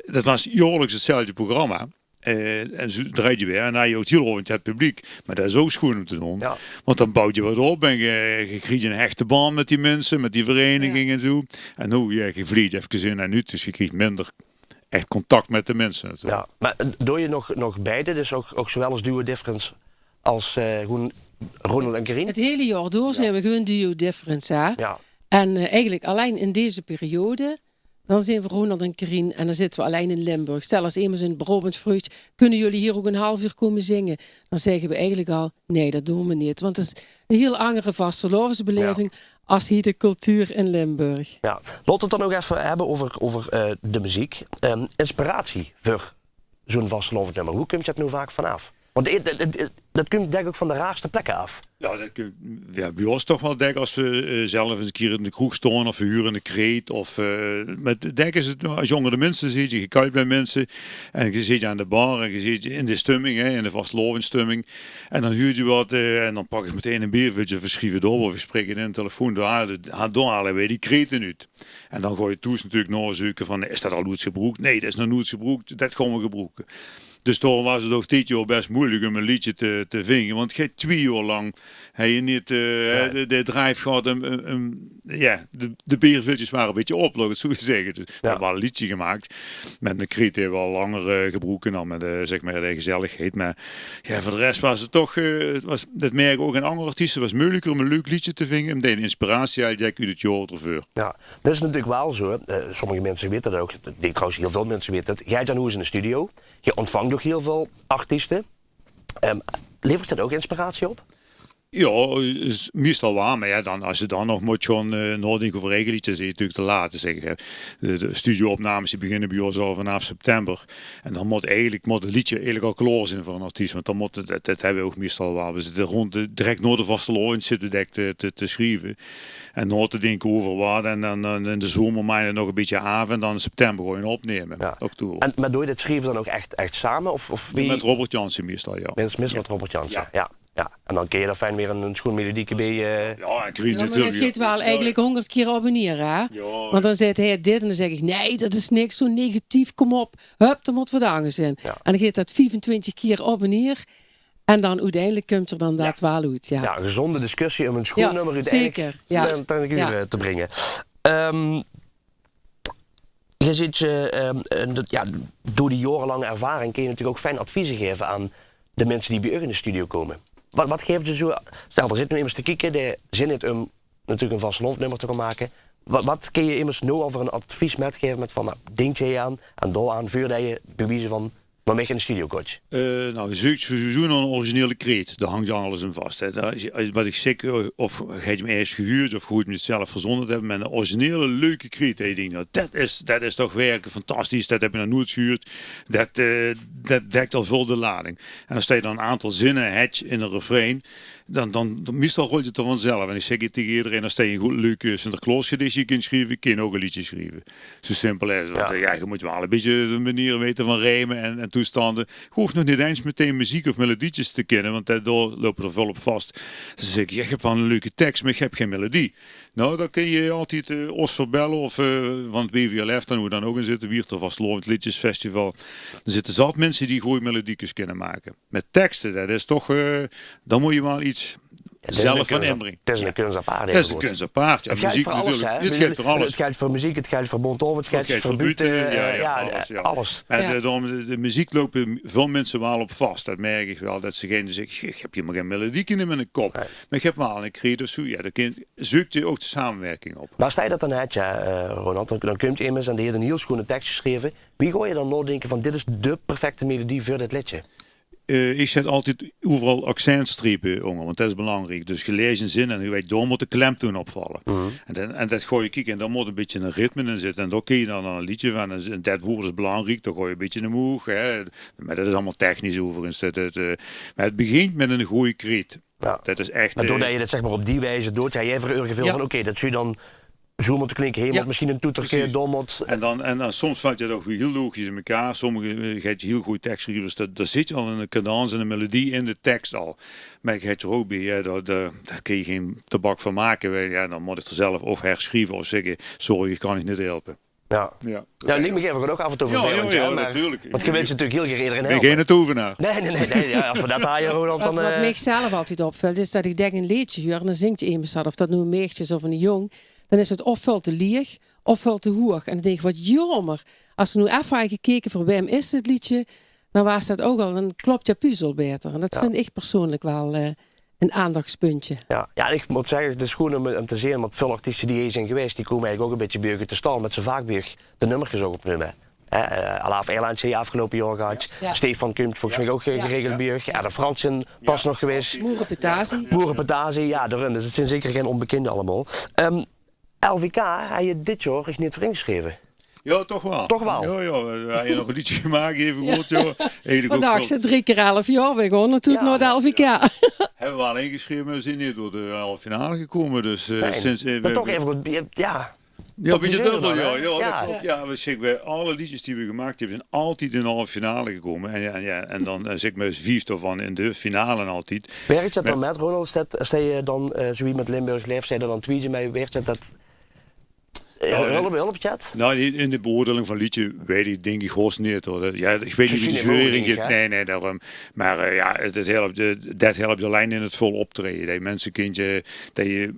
dat was jaarlijks hetzelfde programma. En zo draai je weer en dan heb je ook heel over het publiek. Maar dat is ook schoon om te doen. Ja. Want dan bouwt je wat op en je krijgt een hechte band met die mensen, met die vereniging en zo. En nu, je vliegt even in en uit, dus je krijgt minder echt contact met de mensen natuurlijk. Ja, maar doe je nog beide, dus ook zowel als Duo Difference als gewoon Ronald en Karin? Het hele jaar door zijn we gewoon Duo Difference. Ja. En eigenlijk alleen in deze periode Dan zijn we Ronald en Karien en dan zitten we alleen in Limburg. Stel als iemand in Brabant vraagt, kunnen jullie hier ook een half uur komen zingen? Dan zeggen we eigenlijk al, nee, dat doen we niet. Want het is een heel andere vastelovensbeleving als hier de cultuur in Limburg. Ja. Laten we het dan ook even hebben over de muziek. Inspiratie voor zo'n vastelovend nummer. Hoe komt je het nou vaak vanaf? Want dat komt denk ik ook van de raarste plekken af. Ja, bij ons toch wel denk als we zelf eens een keer in de kroeg staan of we huren een kreet. Of met denk is het als jongere mensen zit je kijkt bij mensen en je zit je aan de bar en je zit in de stemming, in de vastelovensstemming. En dan huur je wat en dan pak ik meteen een biertje, verschieven door of we spreken in de telefoon door halen wij die kreten uit. En dan gooi je toes natuurlijk nog zoeken van is dat al nooit gebroekt? Nee, dat is nog nooit gebroekt. Dat gaan we gebroeken. Dus toen was het ook dit jaar best moeilijk om een liedje te vingen. Want je 2 jaar lang heb je niet de drive gehad. De bierviltjes waren een beetje op, laat ik het zo zeggen. Dus we hebben wel een liedje gemaakt. Met een kriet hebben we al langer gebroken dan met zeg maar de gezelligheid. Maar ja, voor de rest was het toch, dat merk ik ook in andere artiesten, was moeilijker om een leuk liedje te vingen. Om de inspiratie uit uit het jaar ervoor. Ja, dat is natuurlijk wel zo. Sommige mensen weten dat ook. Ik denk trouwens heel veel mensen weten dat. Jij dan hoe is in de studio. Je ontvangt ook heel veel artiesten. Levert dat ook inspiratie op? Ja, is meestal waar. Maar ja, dan, als je dan nog moet gaan nadenken over eigen liedjes, is het natuurlijk te laat. Zeg. De studioopnames die beginnen bij ons al vanaf september. En dan moet het liedje eigenlijk al klaar zijn voor een artiest. Want dan dat hebben we ook meestal waar. We zitten direct na de vastelovend zitten te schrijven. En na te denken over wat. En dan in de zomermaanden nog een beetje af. En dan in september gewoon opnemen. Ja. Maar doe je dat schrijven dan ook echt samen? Of wie? Met Robert Jansen meestal, ja. Met Robert Jansen, ja. En dan kun je daar fijn weer een schoon melodieke bij. Ja, ik weet maar dat schiet wel eigenlijk 100 keer abonneren, hè? Ja. Want dan zegt hij dit en dan zeg ik, nee, dat is niks, zo negatief, kom op. Hup, er moet wat aan zijn. Ja. En dan gaat dat 25 keer abonneren. En dan uiteindelijk komt er dan dat wel uit. Ja, een gezonde discussie om een schoon nummer uiteindelijk te brengen. Je ziet, door die jarenlange ervaring kun je natuurlijk ook fijn adviezen geven aan de mensen die bij u in de studio komen. Wat geeft je zo? Stel, er zit nu immers te kijken, de zin het om natuurlijk een vastelovensnummer te gaan maken. Wat kun je immers nu over een advies metgeven met van, denk je aan en door aan, voordat je bewijzen van, maar mee in de studio coach? Je zoekt sowieso een originele kreet. Daar hangt alles in vast. Hè. Wat ik zeg, of ga je hem eerst gehuurd of goed je het zelf verzonnen hebben met een originele leuke kreet. En je denkt, dat is toch werken fantastisch. Dat heb je nog nooit gehuurd. Dat dekt al vol de lading. En als je dan een aantal zinnen hebt in een refrein, dan meestal rolt het er vanzelf. En ik zeg het tegen iedereen, als je een goed leuke Sinterklaas gedichtje kunt schrijven, kun je ook een liedje schrijven. Zo simpel is het. Want je moet wel een beetje de manier weten van rijmen en toestanden. Je hoeft nog niet eens meteen muziek of melodietjes te kennen, want daardoor lopen er vol op vast. Dus zeg ik, je hebt wel een leuke tekst, maar je hebt geen melodie. Nou, dan kun je altijd Os verbellen of van het BVLF, dan hoe dan ook in zitten, Wiert of Vastelovend Liedjesfestival. Er zitten zat mensen die goede melodiekjes kunnen maken. Met teksten, dat is toch, dan moet je wel iets zelf van inbrengen. Het is een kunst apart. Het is een kunst apart. Het geldt voor alles, hè? Het geldt voor alles. Het geldt voor muziek, het geldt voor Bontoven, het geldt voor buiten. Alles. En de muziek lopen veel mensen wel op vast. Dat merk ik wel. Dat ze zeggen, ik heb hier maar geen melodie in mijn kop. Nee. Maar ik heb wel een kreet of zo. Ja, dan zoekt je ook de samenwerking op. Maar sta je dat dan uit, Ronald? Dan komt je immers en die heeft een heel schone tekst geschreven. Wie gooi je dan nadenken van dit is de perfecte melodie voor dit liedje? Ik zet altijd overal accentstrepen onder, want dat is belangrijk. Dus gelezen zin en je weet, daar moet de klemtoon opvallen. En dat gooi je kijken en daar moet een beetje een ritme in zitten. En daar kun je dan een liedje van. En dat woord is belangrijk, daar gooi je een beetje een moeg. Hè. Maar dat is allemaal technisch overigens. Maar het begint met een goede kreet. Ja. Dat is echt. Maar doordat je dat zeg maar op die wijze doet, jij voor veel van oké, dat zou je dan zo moeten klinken, helemaal misschien een toeterkeer, dommelt. En dan soms valt je dat heel logisch in elkaar. Sommige gaat je heel goed tekst schrijven, dus daar zit je al een cadans en een melodie in de tekst al. Maar ik heb er ook bij, daar kun je geen tabak van maken. Ja, dan moet ik er zelf of herschrijven of zeggen, sorry, ik kan je niet helpen. Ja, neem ik even ook af en toe voor ja, natuurlijk. Want je wilt je natuurlijk heel graag iedereen helpen. Ben je geen tovenaar? Nee. Ja, als we dat haaien, Ronald, dan... Wat mij zelf altijd opvalt, is dat ik denk een liedje huur en dan zingt je iemand dat, of dat nu een meisje is of een jong. Dan is het ofwel te lieg, ofwel te hoog. En dan denk ik, wat jammer. Als we nu even hadden gekeken voor wem is het liedje, dan was dat ook al. Dan klopt je puzzel beter. En dat vind ik persoonlijk wel een aandachtspuntje. Ja, en ik moet zeggen, het is goed om te zien, want veel artiesten die hier zijn geweest, die komen eigenlijk ook een beetje bij te staan, met ze vaak weer de nummertjes ook opnemen. Alaaf Airlines hier afgelopen jaar gehad. Ja. Stefan komt volgens mij ook geregeld bij je. Ja, de Fransen pas nog geweest. Moerenpetazie, ja, daarom. Dus het zijn zeker geen onbekenden allemaal. LVK, heb je dit jaar echt niet voor ingeschreven? Ja, toch wel. Toch wel? Ja, we hebben nog een liedje gemaakt, even goed, joh. Vandaag ze 3 keer 11 jaar, we gaan natuurlijk naar de LVK. Hebben we al ingeschreven, maar we zijn niet door de halve finale gekomen. Dus sinds... maar toch even goed, ja... Ja, een beetje dubbel, ja. Ja. Ja, we zeggen, bij alle liedjes die we gemaakt hebben, zijn altijd in de halve finale gekomen. En dan zeg ik maar 4 van in de finale altijd. Werkt dat dan met Ronald? Als je dan zoiets met Limburg leeft, zei dan tweeten mij, werkt dat hulpchat? Nou, in de beoordeling van liedje weet ik denk ik gewoon niet hoor. Ja, ik weet niet wie de jury is. Nee, daarom. Maar dat helpt de lijn in het vol optreden. Dat mensen kindje, dat je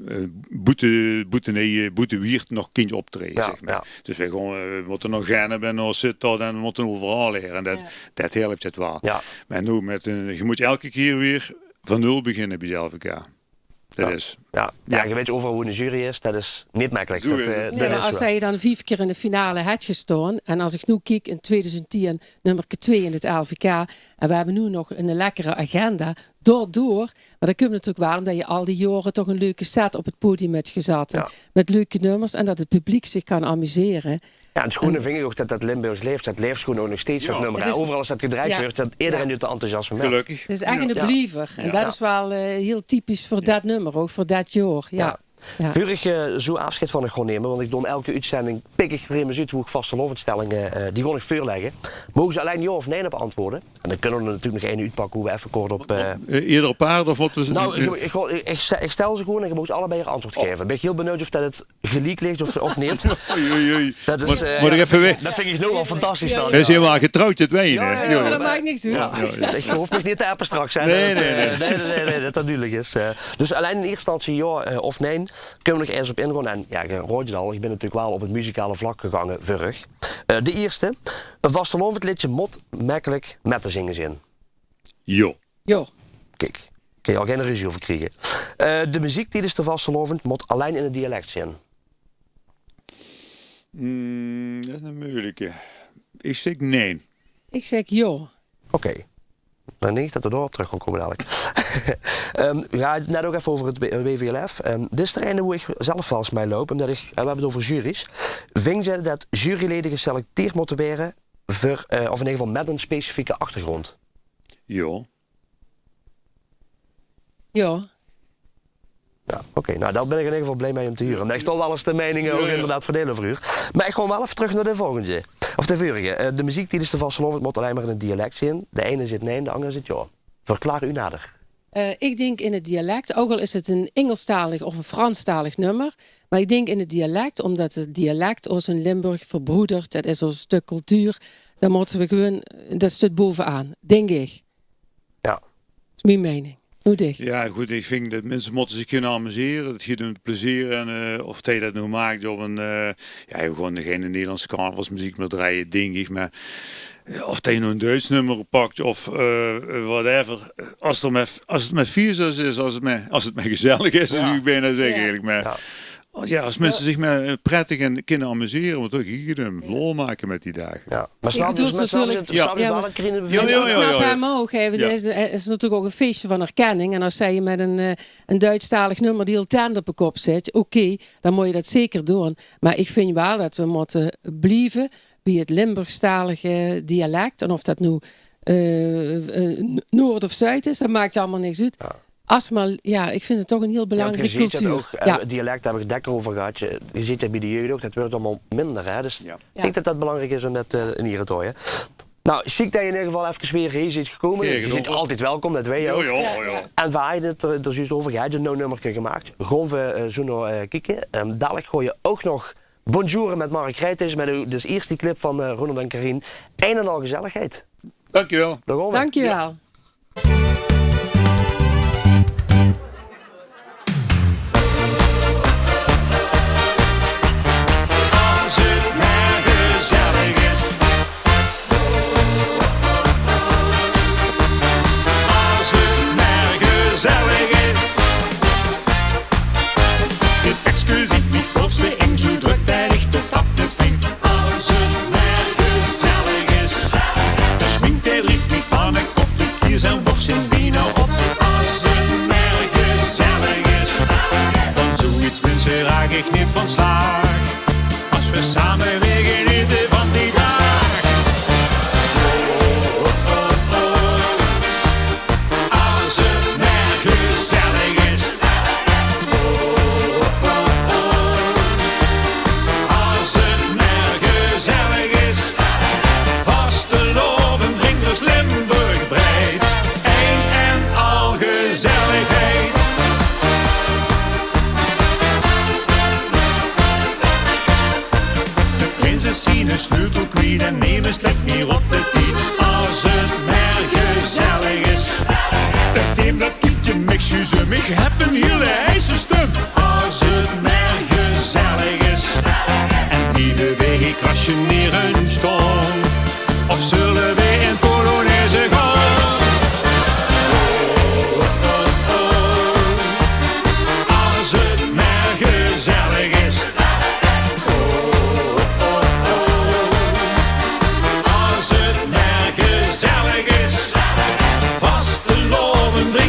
boete wiert nog kindje optreden, zeg maar. Ja. Dus we moeten nog gaan bij nog zitten en we moeten overal leren. En dat helpt het wel. Ja. Maar nu je moet elke keer weer van nul beginnen bij de LVK. Dat is. Ja, je weet overal hoe een jury is, dat is niet makkelijk. Maar als je dan 5 keer in de finale hebt gestaan, en als ik nu kijk in 2010 nummer 2 in het LVK, en we hebben nu nog een lekkere agenda, door. Maar dat komt natuurlijk wel omdat je al die jaren toch een leuke set op het podium hebt gezet. Met leuke nummers en dat het publiek zich kan amuseren. Ja, en schoenen vind ik ook dat Limburg leeft. Dat leeft gewoon ook nog steeds dat nummer. Overal als dat gedraaid wordt, dat iedereen nu te enthousiasme met. Gelukkig. Het is echt een believer. En dat is wel heel typisch voor dat nummer, ook voor dat jaar. Ja. Wil ik zo afscheid van gewoon nemen, want ik doe uit uitzending pik ik er eens uit hoe ik vastelovendstellingen die gewoon ik voorleggen. Mogen ze alleen ja of nee op antwoorden? En dan kunnen we natuurlijk nog één uitpakken hoe we even kort op... Eerder op paard of wat? Nou, ik stel ze gewoon en je moet ze allebei een antwoord geven. Ben ik heel benieuwd of dat het geleakt ligt of niet. Dat is, moet ik even weg? Dat vind ik nu al fantastisch. Hij is helemaal getrouwd het wijn. Ja, dat maakt niks uit. Ik hoef me niet te appen straks. Nee, dat natuurlijk is. Dus alleen in eerste instantie ja of nee. Kunnen we nog eens op ingaan. En ja, je hoort je al, ik ben natuurlijk wel op het muzikale vlak gegaan, vurug. De eerste, een vastelovend liedje mot makkelijk met te zingen zin. Jo. Kijk, kun je al geen ruzie over krijgen. De muziek die is te vastelovend moet alleen in het dialect zin. Dat is een moeilijke. Ik zeg nee. Ik zeg jo. Oké. Dan denk ik dat we erop terug gaan komen dadelijk. Ja, net ook even over het WVLF. Dit is er een hoe ik zelf vals mij loop. Omdat we hebben het over juries. Vind je dat juryleden geselecteerd moeten worden voor, of in ieder geval met een specifieke achtergrond? Ja. Ja. Ja, oké. Nou, daar ben ik in ieder geval blij mee om te huren. Maar ik toch wel eens de meningen ook inderdaad verdelen voor u. Maar ik ga wel even terug naar de volgende. Of de vorige. De muziek die is te vastelovend moet alleen maar in het dialect zijn. De ene zit nee, de andere zit ja. Verklaar u nader. Ik denk in het dialect, ook al is het een Engelstalig of een Franstalig nummer. Maar ik denk in het dialect, omdat het dialect ons in Limburg verbroedert. Dat is ons stuk cultuur. Dan moeten we gewoon dat stuk bovenaan. Denk ik. Ja. Dat is mijn mening. Hoe dicht? Ja, goed. Ik vind dat mensen moeten zich kunnen amuseren. Dat geeft hun plezier. En of hij dat nou maakt op een... gewoon geen Nederlandse carnavalsmuziek meer draaien, denk ik. Maar of hij nou een Duits nummer pakt of whatever. Als het met vier is, als het met gezellig is, zou ik bijna zeggen eigenlijk. Maar als mensen zich maar prettig en kunnen amuseren, moet toch iedereen lol maken met die dagen. Ja. Maar snap je natuurlijk... Het is natuurlijk ook een feestje van erkenning. En als zij je met een Duitsstalig nummer die heel tender op de kop zit, oké, dan moet je dat zeker doen. Maar ik vind wel dat we moeten blijven bij het Limburgstalige dialect. En of dat nu Noord of Zuid is, dat maakt allemaal niks uit. Ik vind het toch een heel belangrijke cultuur. Dialect heb ik het lekker over gehad. Je ziet het bij de jeugd ook, dat wordt allemaal minder. Hè? Dus ik denk dat dat belangrijk is om dat in hier te houden. Nou, zie ik dat je in ieder geval even weer hier is gekomen. Je zit altijd welkom, dat weet je ook. En waar je het er juist over gaat, je nou nummer gemaakt. Gewoon we zo naar kijken. Dadelijk gooi je ook nog Bonjour met Mark Rijtjes. Met dus eerst die clip van Ronald en Karin. Een en al gezelligheid. Dankjewel. Dankjewel. Gezellig is. mensen raak ik niet van slag. Als we samen weer genieten van die dag. Als het maar gezellig is. Als het maar gezellig is. Vasteloven brengt ons Limburg breed. Een en al gezelligheid. Zien een sleutelklied en nemen slecht meer op de tien. Als het maar gezellig is. Het team dat kietje mix je ze mij. Je hebt een hele ijzerstem. Als het maar gezellig is. En ieder weg ik krasje neer een stond. Of zullen wij in Polonaise gaan? Als het maar gezellig is.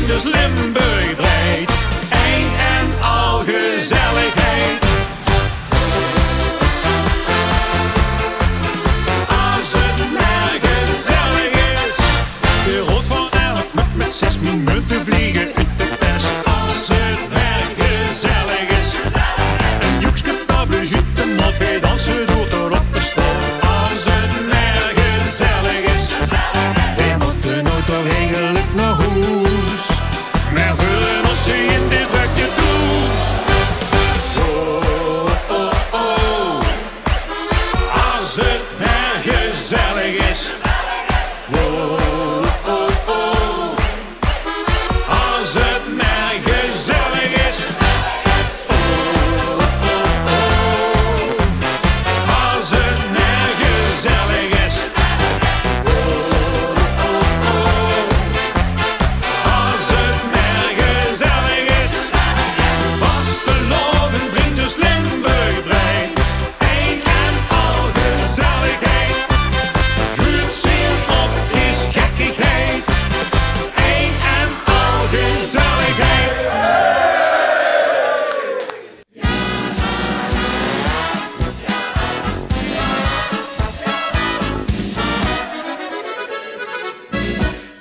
Dus Limburg breed, een en al gezelligheid. Als het maar gezellig is. De rood van 11 moet met 6 minuten vliegen uit de pers. Als het maar gezellig is. Een joekskapabel jut en not weer dansen door tot op de stoel. Als het maar gezellig is. Wij moeten nooit toch eigenlijk naar huis. Maar vullen ons in dit drukje doet. Als het maar gezellig is. Als het maar gezellig is. Als het maar gezellig is. Als het maar gezellig is. Vasteloven brengt dus Limburg breed. Een en al gezelligheid. Goed zien op is gekkigheid. Een en al gezelligheid.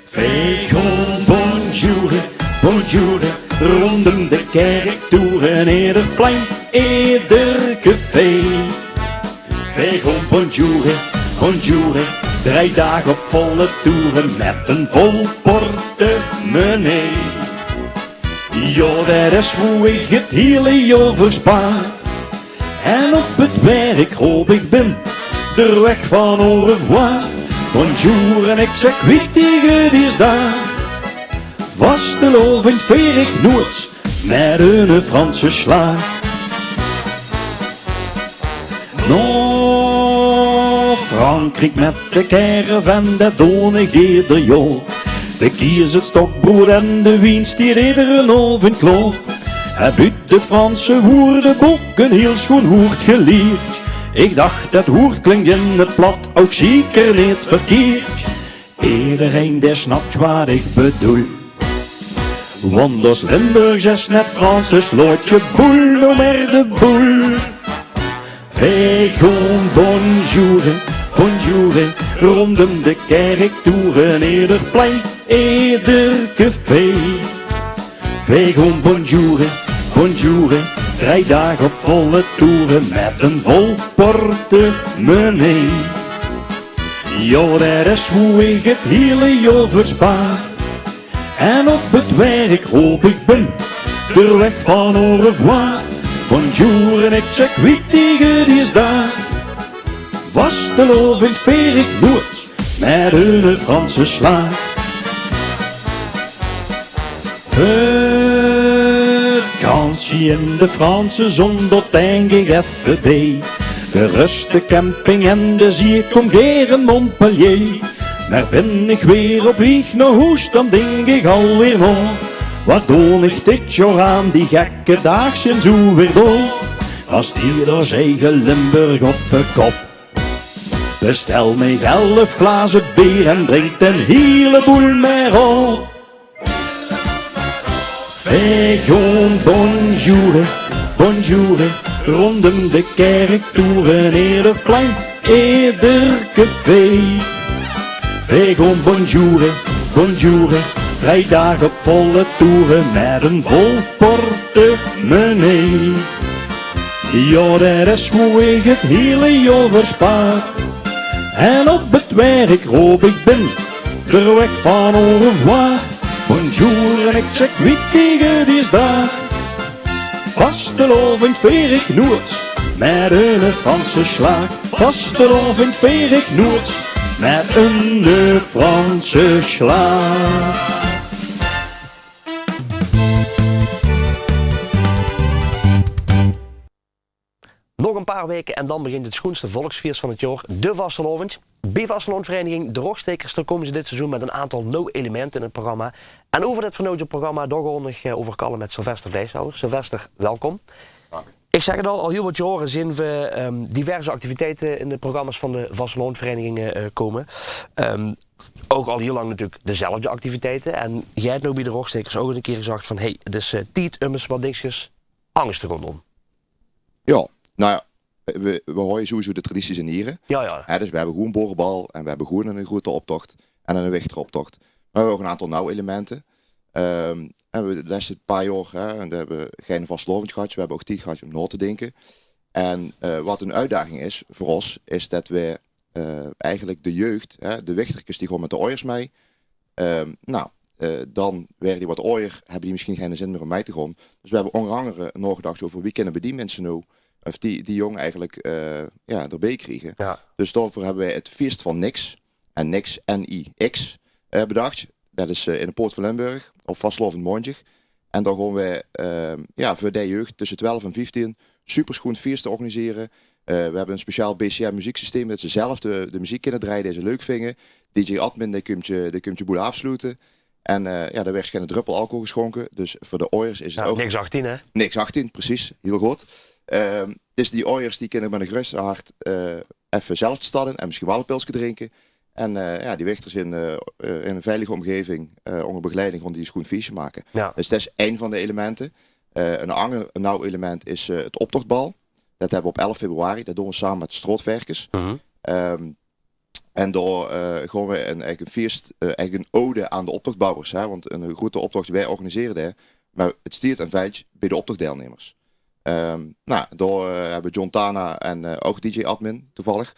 Vegon, bonjour, bonjour, rondom de kerktoeren, ieder plein, ieder café. Vegon, bonjour, bonjour, 3 dagen op volle toeren met een vol portemonnee. Ja, dat is hoe ik het hele jaar verspaar. En op het werk hoop ik ben, de weg van au revoir. Bonjour en ik zeg wittige die is daar. Vastelovend verig Noords met een Franse slaag. Nou, Frankrijk met de caravan, dat donegeert de jaar. De kiers, het stokbrood en de wien stiert ieder oven klaar. Heb uit het Franse woordenboek een heel schoon woord geleerd. Ik dacht dat woord klinkt in het plat ook zeker niet verkeerd. Iedereen die snapt wat ik bedoel. Want als Limburgs is net Franse sloot je boel, no meer de boel. Vegon, bonjour, bonjour, rondom de kerktoeren, ieder plein, ieder café. Vegon, bonjour, bonjour, 3 dagen op volle toeren met een vol portemonnee. Ja, dat is hoe ik het hele jaar verspaar. En op het werk hoop ik ben, de weg van au revoir. Bonjour en ik zeg wittige die is daar. Vastelovend verig Noords met een Franse slaag. Vakantie in de Franse zon, dat denk ik even bij. De ruste camping en de ziek omgeren Montpellier. Maar ben ik weer op weg naar huis, dan denk ik alweer nog. Wat doe ik dit jaar aan die gekke daags en zo weer door? Als die door zegen Limburg op de kop. Bestel mij 11 glazen bier en drink een heleboel meer op. Vegon, bonjour, bonjour. Rondom de kerktoeren, eerder plein, eerder café. Wij gaan bonjour, bonjour. 3 dagen op volle toeren met een vol portemonnee. Ja, de rest moet ik het hele jaar versparen. En op het werk roep ik ben, de weg van au revoir. Bonjour en ik zeg wie tegen die is daar. Vastelovend verig Noords, met een Franse slaag. Vastelovend verig Noords, met een Franse slaag. Nog een paar weken en dan begint het schoonste volksfeest van het jaar, de Vastelovend. Bij Vastelovenvereniging De Rogstekers, daar komen ze dit seizoen met een aantal no-elementen in het programma. En over dit vernootje programma doorgrondig over kallen met Sylvester Vleeshouwer. Sylvester, welkom. Dank. Ik zeg het al heel wat jaren zien we diverse activiteiten in de programma's van de Vastelovenverenigingen komen. Ook al heel lang natuurlijk dezelfde activiteiten. En jij hebt nou bij De Rogstekers ook een keer gezegd van, hey, het is tijd om eens wat dingetjes angst rondom. Ja, nou ja, we horen sowieso de tradities in Nieren. Ja. Dus we hebben gewoon een borrelbal en we hebben gewoon een grote optocht en een wichteroptocht. Maar we hebben ook een aantal nauwelementen. En we de laatste paar jaar we hebben geen Vastelovend gehad, we hebben ook tijd gehad om na te denken. En wat een uitdaging is voor ons, is dat we eigenlijk de jeugd, de wichtertjes die gewoon met de ooiers mee. Dan werden die wat ooier, hebben die misschien geen zin meer om mee te gaan. Dus we hebben onder andere nagedacht over wie kennen we die mensen nou. Of die jong eigenlijk erbij kregen. Ja. Dus daarvoor hebben wij het feest van Nix. En Nix, N-I-X, bedacht. Dat is in de Poort van Limburg, op Vastelovend maandag. En dan gaan wij voor de jeugd tussen 12 en 15 superschoon feesten organiseren. We hebben een speciaal BCM muzieksysteem dat ze zelf de muziek kunnen draaien die ze leuk vinden. DJ Admin, die kunt je boel afsluiten. En daar werd geen druppel alcohol geschonken. Dus voor de ooiers is het ook... Niks 18, hè? Niks 18, precies. Heel goed. Dus die ooiers die kunnen met een gerust hart even zelf te starten en misschien wel een pilsje drinken. En die wichters in een veilige omgeving onder begeleiding van die schoon feestje maken. Ja. Dus dat is één van de elementen. Een ander nauw element is het optochtbal. Dat hebben we op 11 februari. Dat doen we samen met de Strootwerkers. En daar gaan we een feest, een ode aan de optochtbouwers. Want een grote optocht die wij organiseren daar. Maar het stiert en veilig bij de optochtdeelnemers. Daar hebben John Tana en ook DJ Admin toevallig.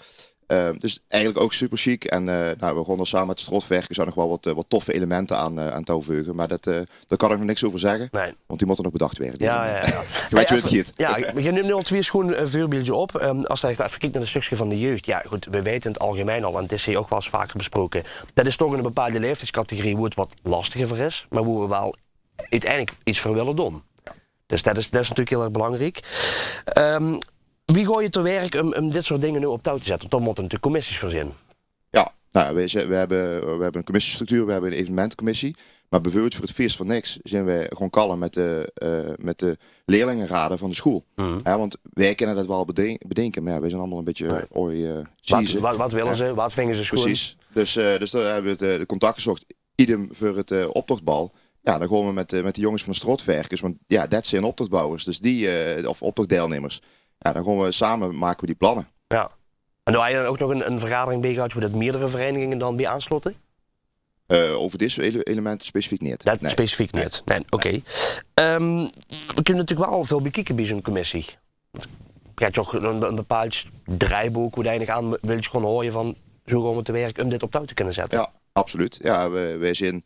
Dus eigenlijk ook super chic. En we gaan er samen met de Strootwerkers nog wel wat toffe elementen aan toevoegen. Maar daar kan ik nog niks over zeggen. Nee. Want die moeten nog bedacht worden. Ja. Je weet hoe het gaat. Ja, je neemt nu al 2 schoon een voorbeeldje op. Als je even kijkt naar de stukje van de jeugd. Ja, goed, we weten in het algemeen al, en het is hier ook wel eens vaker besproken. Dat is toch in een bepaalde leeftijdscategorie hoe het wat lastiger voor is. Maar hoe we wel uiteindelijk iets voor willen doen. Dus dat is natuurlijk heel erg belangrijk. Wie ga je te werk om dit soort dingen nu op touw te zetten? Dan moeten natuurlijk commissies verzinnen. Ja, we hebben een commissiestructuur, we hebben een evenementencommissie. Maar bijvoorbeeld voor het feest van Nix zijn we gewoon kallen met de leerlingenraden van de school. Want wij kunnen dat wel bedenken, maar wij zijn allemaal een beetje wat willen ze? Wat vinden ze schoon? Precies. Dus daar hebben we de contact gezocht. Idem voor het optochtbal. Ja, dan gaan we met de jongens van de Strootwerkers. Want ja, dat zijn optochtbouwers. Dus of optochtdeelnemers. Ja, dan gaan we samen maken we die plannen. Ja. En dan heb je dan ook nog een vergadering bij gehad hoe dat meerdere verenigingen dan bij aansloten? Over deze elementen specifiek niet. Dat nee. Specifiek niet? Nee, oké. We kunnen natuurlijk wel veel bekijken bij zo'n commissie. Je hebt toch een bepaald draaiboek hoe je eigenlijk aan wil je gewoon horen van zo gaan we te werk om dit op touw te kunnen zetten. Ja, absoluut. Ja, wij zijn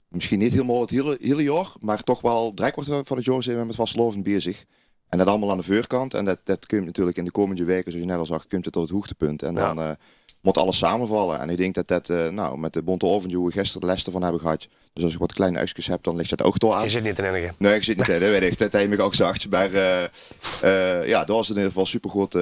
misschien niet helemaal het hele jaar, maar toch wel 3/4 van het jaar zijn we met Vastelovend bezig. En dat allemaal aan de voorkant. En dat komt natuurlijk in de komende weken, zoals je net al zag, komt het tot het hoogtepunt. En dan moet alles samenvallen. En ik denk dat met de Bonte Oven, die we gisteren de les ervan hebben gehad. Dus als ik wat kleine uitjes heb, dan ligt dat ook door aan. Je zit niet in enige. Nee, ik zit niet in. Dat weet ik. Dat heb ik ook gezegd. Maar daar was het in ieder geval super goed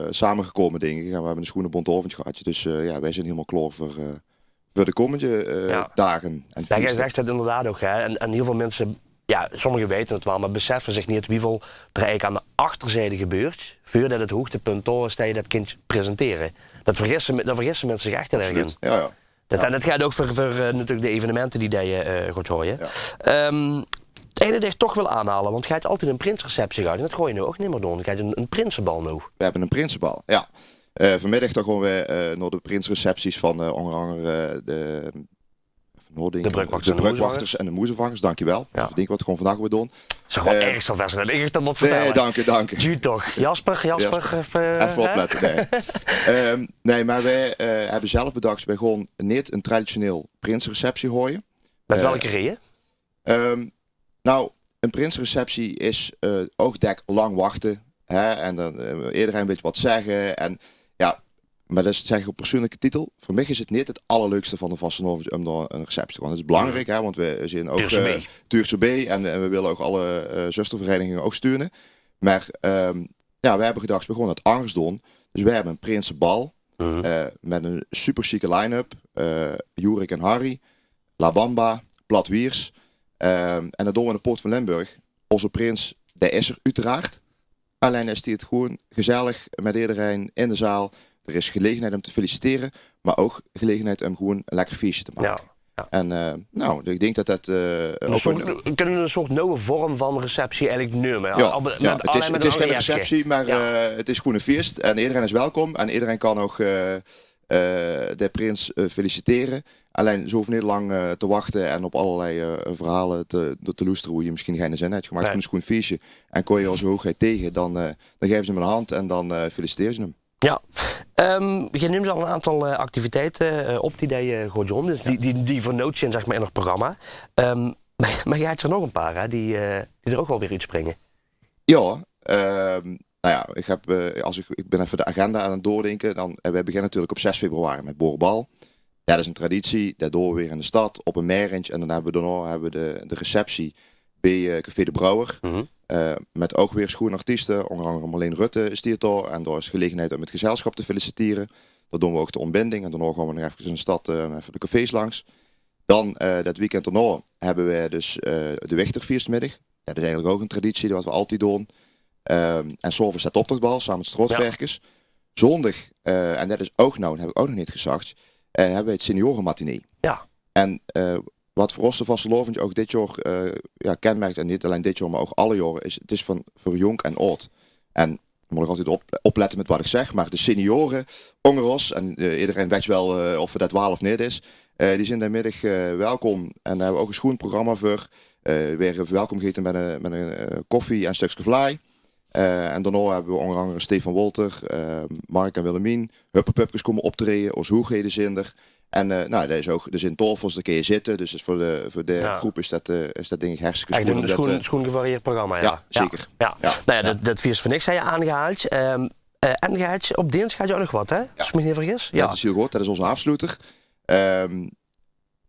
samengekomen, denk ik. En we hebben een schoenen Bonte Oven gehad. Dus wij zijn helemaal klaar voor de komende dagen. En jij zegt dat inderdaad ook. Hè? En heel veel mensen... Ja, sommigen weten het wel, maar beseffen zich niet hoeveel er eigenlijk aan de achterzijde gebeurt voordat het hoogtepunt door is dat je dat kind presenteren. Dat vergissen mensen zich echt heel erg in. Ja. En dat gaat ook voor natuurlijk de evenementen die je gaat horen. Ja. ene dat ik toch wil aanhalen, want ga je altijd een prinsreceptie gaan. En dat gooi je nu ook niet meer doen. Dan ga je een prinsenbal nu. We hebben een prinsenbal, ja. Vanmiddag dan gaan we naar de prinsrecepties van onder andere de brugwachters en de moezenvangers. Dankjewel. Ja. Dat denk ik wat we gewoon vandaag weer doen. Zeg wel erg zo vers. Ik dat moet vertellen. Nee, dank je. Duur toch. Jasper. Even opletten. Nee, maar wij hebben zelf bedacht, wij gewoon niet een traditioneel prinsreceptie gooien. Met welke reden? Nou, een prinsreceptie is oogdek lang wachten. Hè, en dan iedereen weet wat zeggen. En ja, maar dat zeg ik op persoonlijke titel. Voor mij is het niet het allerleukste van de vastelovend om naar een receptie te gaan. Dat is belangrijk, hè, want we zijn ook Tuurtse B en we willen ook alle zusterverenigingen ook steunen. Maar ja, we hebben gedacht, we gaan het anders doen. Dus wij hebben een prinsenbal met een super chique line-up. Jurik en Harry, La Bamba, Plat Wiers. En dat doen we in de Poort van Limburg. Onze prins, die is er uiteraard. Alleen is hij het gewoon gezellig met iedereen in de zaal. Er is gelegenheid om te feliciteren, maar ook gelegenheid om gewoon een lekker feestje te maken. Ja. En nou, ik denk dat dat... kunnen we een soort nieuwe vorm van receptie eigenlijk nemen? Ja, het is geen receptie, maar het is gewoon een feest. En iedereen is welkom en iedereen kan ook de prins feliciteren. Alleen ze hoeven niet lang te wachten en op allerlei verhalen te loesteren hoe je misschien geen zin hebt gemaakt. Het is gewoon een feestje. En kon je als hoogheid tegen, dan geven ze hem een hand en dan feliciteren ze hem. Ja, je neemt al een aantal activiteiten op die je gaat doen, dus die vernoot zijn zeg maar in het programma. Maar je hebt er nog een paar hè, die er ook wel weer uitspringen. Ja, nou ja, ik ben even de agenda aan het doordenken. We beginnen natuurlijk op 6 februari met Boerbal. Ja, dat is een traditie, dat doen we weer in de stad op een meerentje. En dan hebben we de receptie bij Café de Brouwer. Met ook weer schoenartiesten, onder andere Marleen Rutte is die er. En daar is gelegenheid om het gezelschap te feliciteren. Dan doen we ook de ontbinding en daarna gaan we nog even in de stad even de cafés langs. Dan dat weekend daarna hebben we dus de Wichterfeestmiddag. Ja, dat is eigenlijk ook een traditie, dat we altijd doen. En s'avonds staat de optochtbal samen met Strootwerkers. Ja. Zondag, en dat is ook nou, dat heb ik ook nog niet gezegd, hebben we het seniorenmatinee. Ja. En wat voor ons de vastelovend ook dit jaar kenmerkt, en niet alleen dit jaar, maar ook alle jaren, is het is voor jong en oud. En moet ik altijd opletten met wat ik zeg, maar de senioren onder ons, en iedereen weet wel of dat wel of niet is, die zijn de middag welkom. En daar hebben we ook een schoenprogramma voor. Weer welkom gegeten met een koffie en een stukje vlaai. En daarna hebben we onder andere Stefan Wolter, Mark en Willemien, Huppepupjes komen optreden, als hoegheden zijn er. En nou, dat is ook, dus in tafels, daar kun je zitten. Dus voor de groep is dat denk ik hartstikke schoon. Een schoon gevarieerd programma, ja. Ja, zeker. Ja. Nou ja, dat vies van niks heb je aangehaald. En op dinsdag gaat je ook nog wat, hè? Als ik me niet vergis. Ja, dat is heel goed. Dat is onze afsluiter.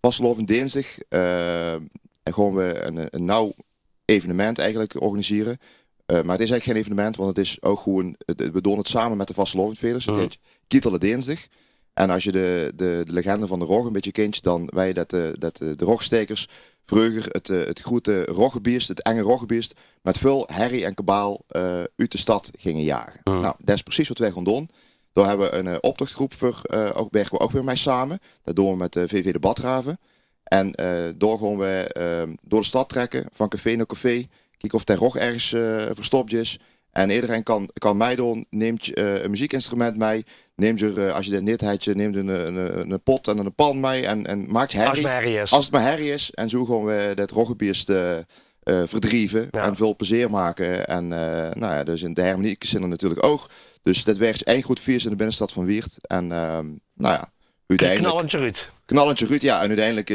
Vastelovend dinsdag gaan we een nauw evenement eigenlijk organiseren. Maar het is eigenlijk geen evenement, want het is ook gewoon, we doen het samen met de vastelovendveders. Het heet Kietele Dinsdag. En als je de legende van de rog een beetje kent, dan weet je dat de rogstekers vroeger het grote roggebeest, het enge roggebeest, met veel herrie en kabaal uit de stad gingen jagen. Nou, dat is precies wat wij gaan doen. Daar hebben we een optochtgroep voor, werken we ook weer mee samen. Dat doen we met de VV de Badraven. En daar gaan we door de stad trekken, van café naar café. Kijken of de rog ergens verstopt is. En iedereen kan meedoen. Neemt een muziekinstrument mee. Neemt je, als je dat niet hebt, neemt een pot en een pan mee. En maakt herrie. Als het maar herrie is. En zo gaan we dat roggebeest verdrieven. Ja. En veel plezier maken. En nou ja, dus in de harmonieke zin er natuurlijk ook. Dus dat werkt één goed feest in de binnenstad van Weert. En nou ja. Knallend Ruud, ja. En uiteindelijk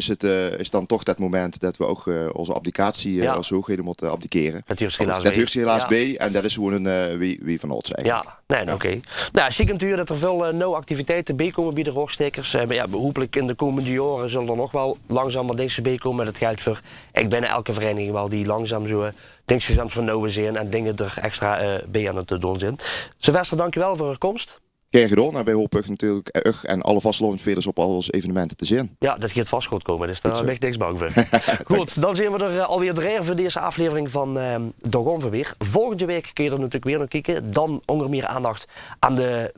is dan toch dat moment dat we ook onze abdicatie als hoogheden moeten abdiceren. Dat heeft helaas B. En dat is gewoon een wie van ons eigenlijk. Ja, nee, oké. Nou, zie ik natuurlijk dat er veel activiteiten bij komen bij de rogstekers. Maar ja, hopelijk in de komende jaren zullen er nog wel langzaam wat dingen bij komen. Dat geldt voor bijna elke vereniging wel die langzaam zo dingetjes aan het vernauwen zijn en dingen er extra bij aan het doen zijn. Sylvester, dankjewel voor uw komst. Geen gedaan. En wij hopen natuurlijk en alle vastelovendveders op al onze evenementen te zien. Ja, dat gaat vast goed komen. Dus daar ben ik niks bang voor. Goed, dan zijn we er alweer drie voor deze aflevering van De Gonverweer. Volgende week kun je er natuurlijk weer naar kijken. Dan onder meer aandacht aan de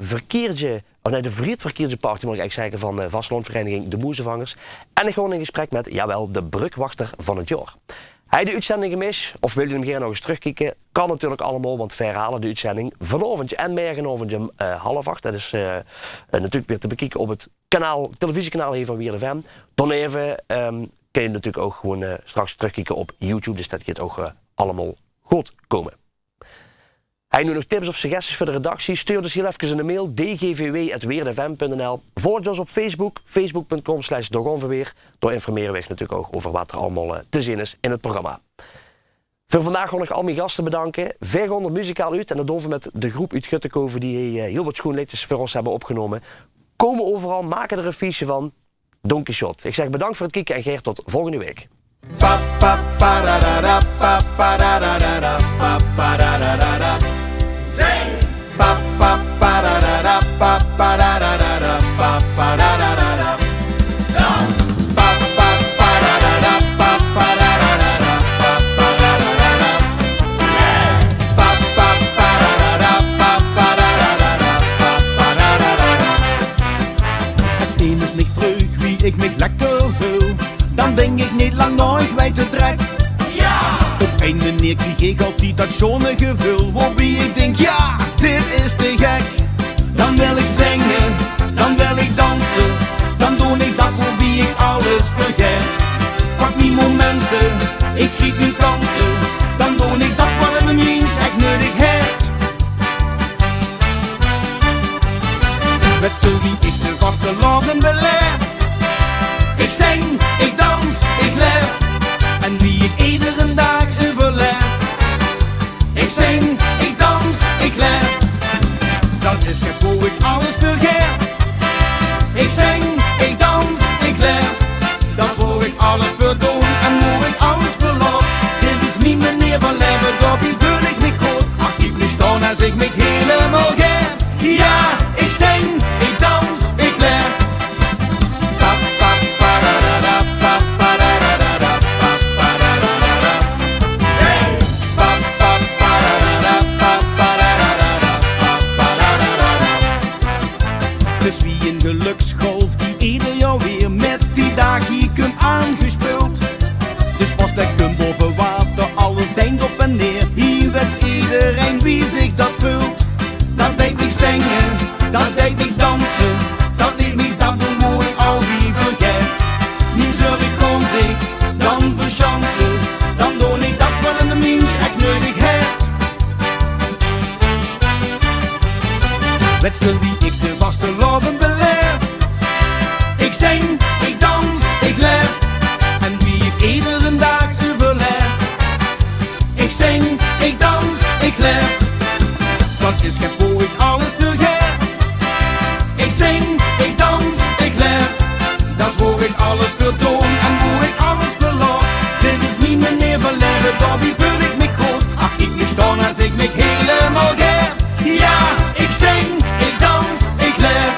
vreedverkeerde party, moet ik eigenlijk zeggen, van de vastelovendvereniging De Moezenvangers. En ik ga in gesprek met, jawel, de brugwachter van het jaar. Hij de uitzending gemist, of wil je hem hier nog eens terugkijken? Kan natuurlijk allemaal, want wij herhalen de uitzending vanavond en morgenavond om 7:30. Dat is natuurlijk weer te bekijken op het televisiekanaal hier van WeerFM. Dan even kun je natuurlijk ook gewoon straks terugkijken op YouTube, dus dat gaat ook allemaal goed komen. Hij nu nog tips of suggesties voor de redactie? Stuur dus hier even een mail, dgvw@weerdefm.nl. Volg ons op Facebook, facebook.com/dogonverweer. Daar informeren we natuurlijk ook over wat er allemaal te zien is in het programma. Voor vandaag wil ik al mijn gasten bedanken. 400 muzikaal uit en dat doen we met de groep uit Guttekoven die heel wat schoenliedjes voor ons hebben opgenomen. Komen overal, maken er een fiche van. Don Quixote. Ik zeg bedankt voor het kijken en Geert tot volgende week. Ik mich lekker voel, dan denk ik niet lang nooit bij te trek. Ja! Op een manier kreeg ik altijd dat schone gevoel, waarbij ik denk, ja, dit is te gek. Dan wil ik zingen, dan wil ik dansen, dan doe ik dat waarbij ik alles vergeet. Pak mijn momenten, ik giet mijn kansen, dan doe ik dat wat een mens echt nodig heeft. Met stil wie ik de vaste lopen beleef. Ik zing, ik dans, ik leef, en wie ik iedere dag overleef. Ik zing, ik dans, ik leef, dat is het hoe ik alles vergeet. Ik zing, ik dans, ik leef, dat is hoe ik alles verdoen en hoe ik alles verlaat. Dit is mijn manier van leven, daarbij voel ik me goed. Ach, ik blijf staan als ik me helemaal geef. Ja, ik zing, ik dans, ik leef. Dus wie een geluksgolf die ieder jaar weer met die dagieken aangespeeld. Dus pas dat ik boven water, alles denkt op en neer. Hier weet iedereen wie zich dat voelt. Dat deed me zingen, dat deed me dansen, dat deed me dat mooi al wie vergeet. Nu zul ik gewoon zich dan verschansen, dan doe ik dat wat een mens echt nodig heeft. Met stil wie ik de vaste lopen beleef. Ik zing, ik dans, ik leef, en wie ik iedere dag overleef. Ik zing, ik dans, ik leef, dat is het hoe ik alles vergeet. Ik zing, ik dans, ik leef, dat is hoe ik alles verdoen en hoe ik alles verlaat. Dit is mijn manier van leven, daarbij voel ik me goed. Ach, ik blijf staan als ik me helemaal geef. Ja, ik zing, ik dans, ik leef.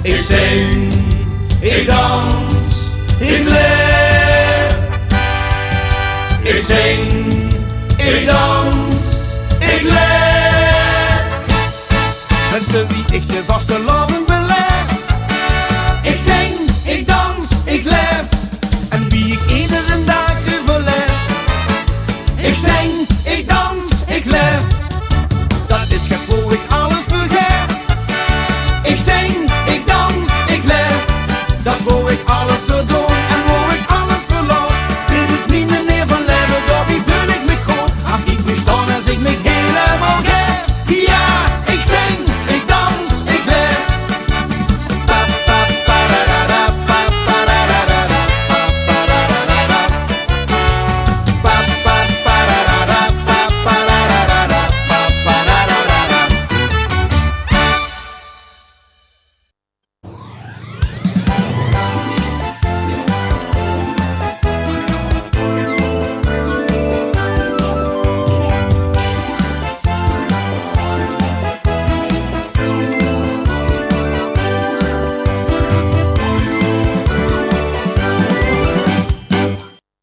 Ik zing, ik dans, ik leef. Ik zing, ik dans, ik leef. Met stil wie ik de vaste lopen beleef. Ik zing, ik dans, ik leef, en wie ik iedere dag overleef. Ik zing, ik dans, ik leef,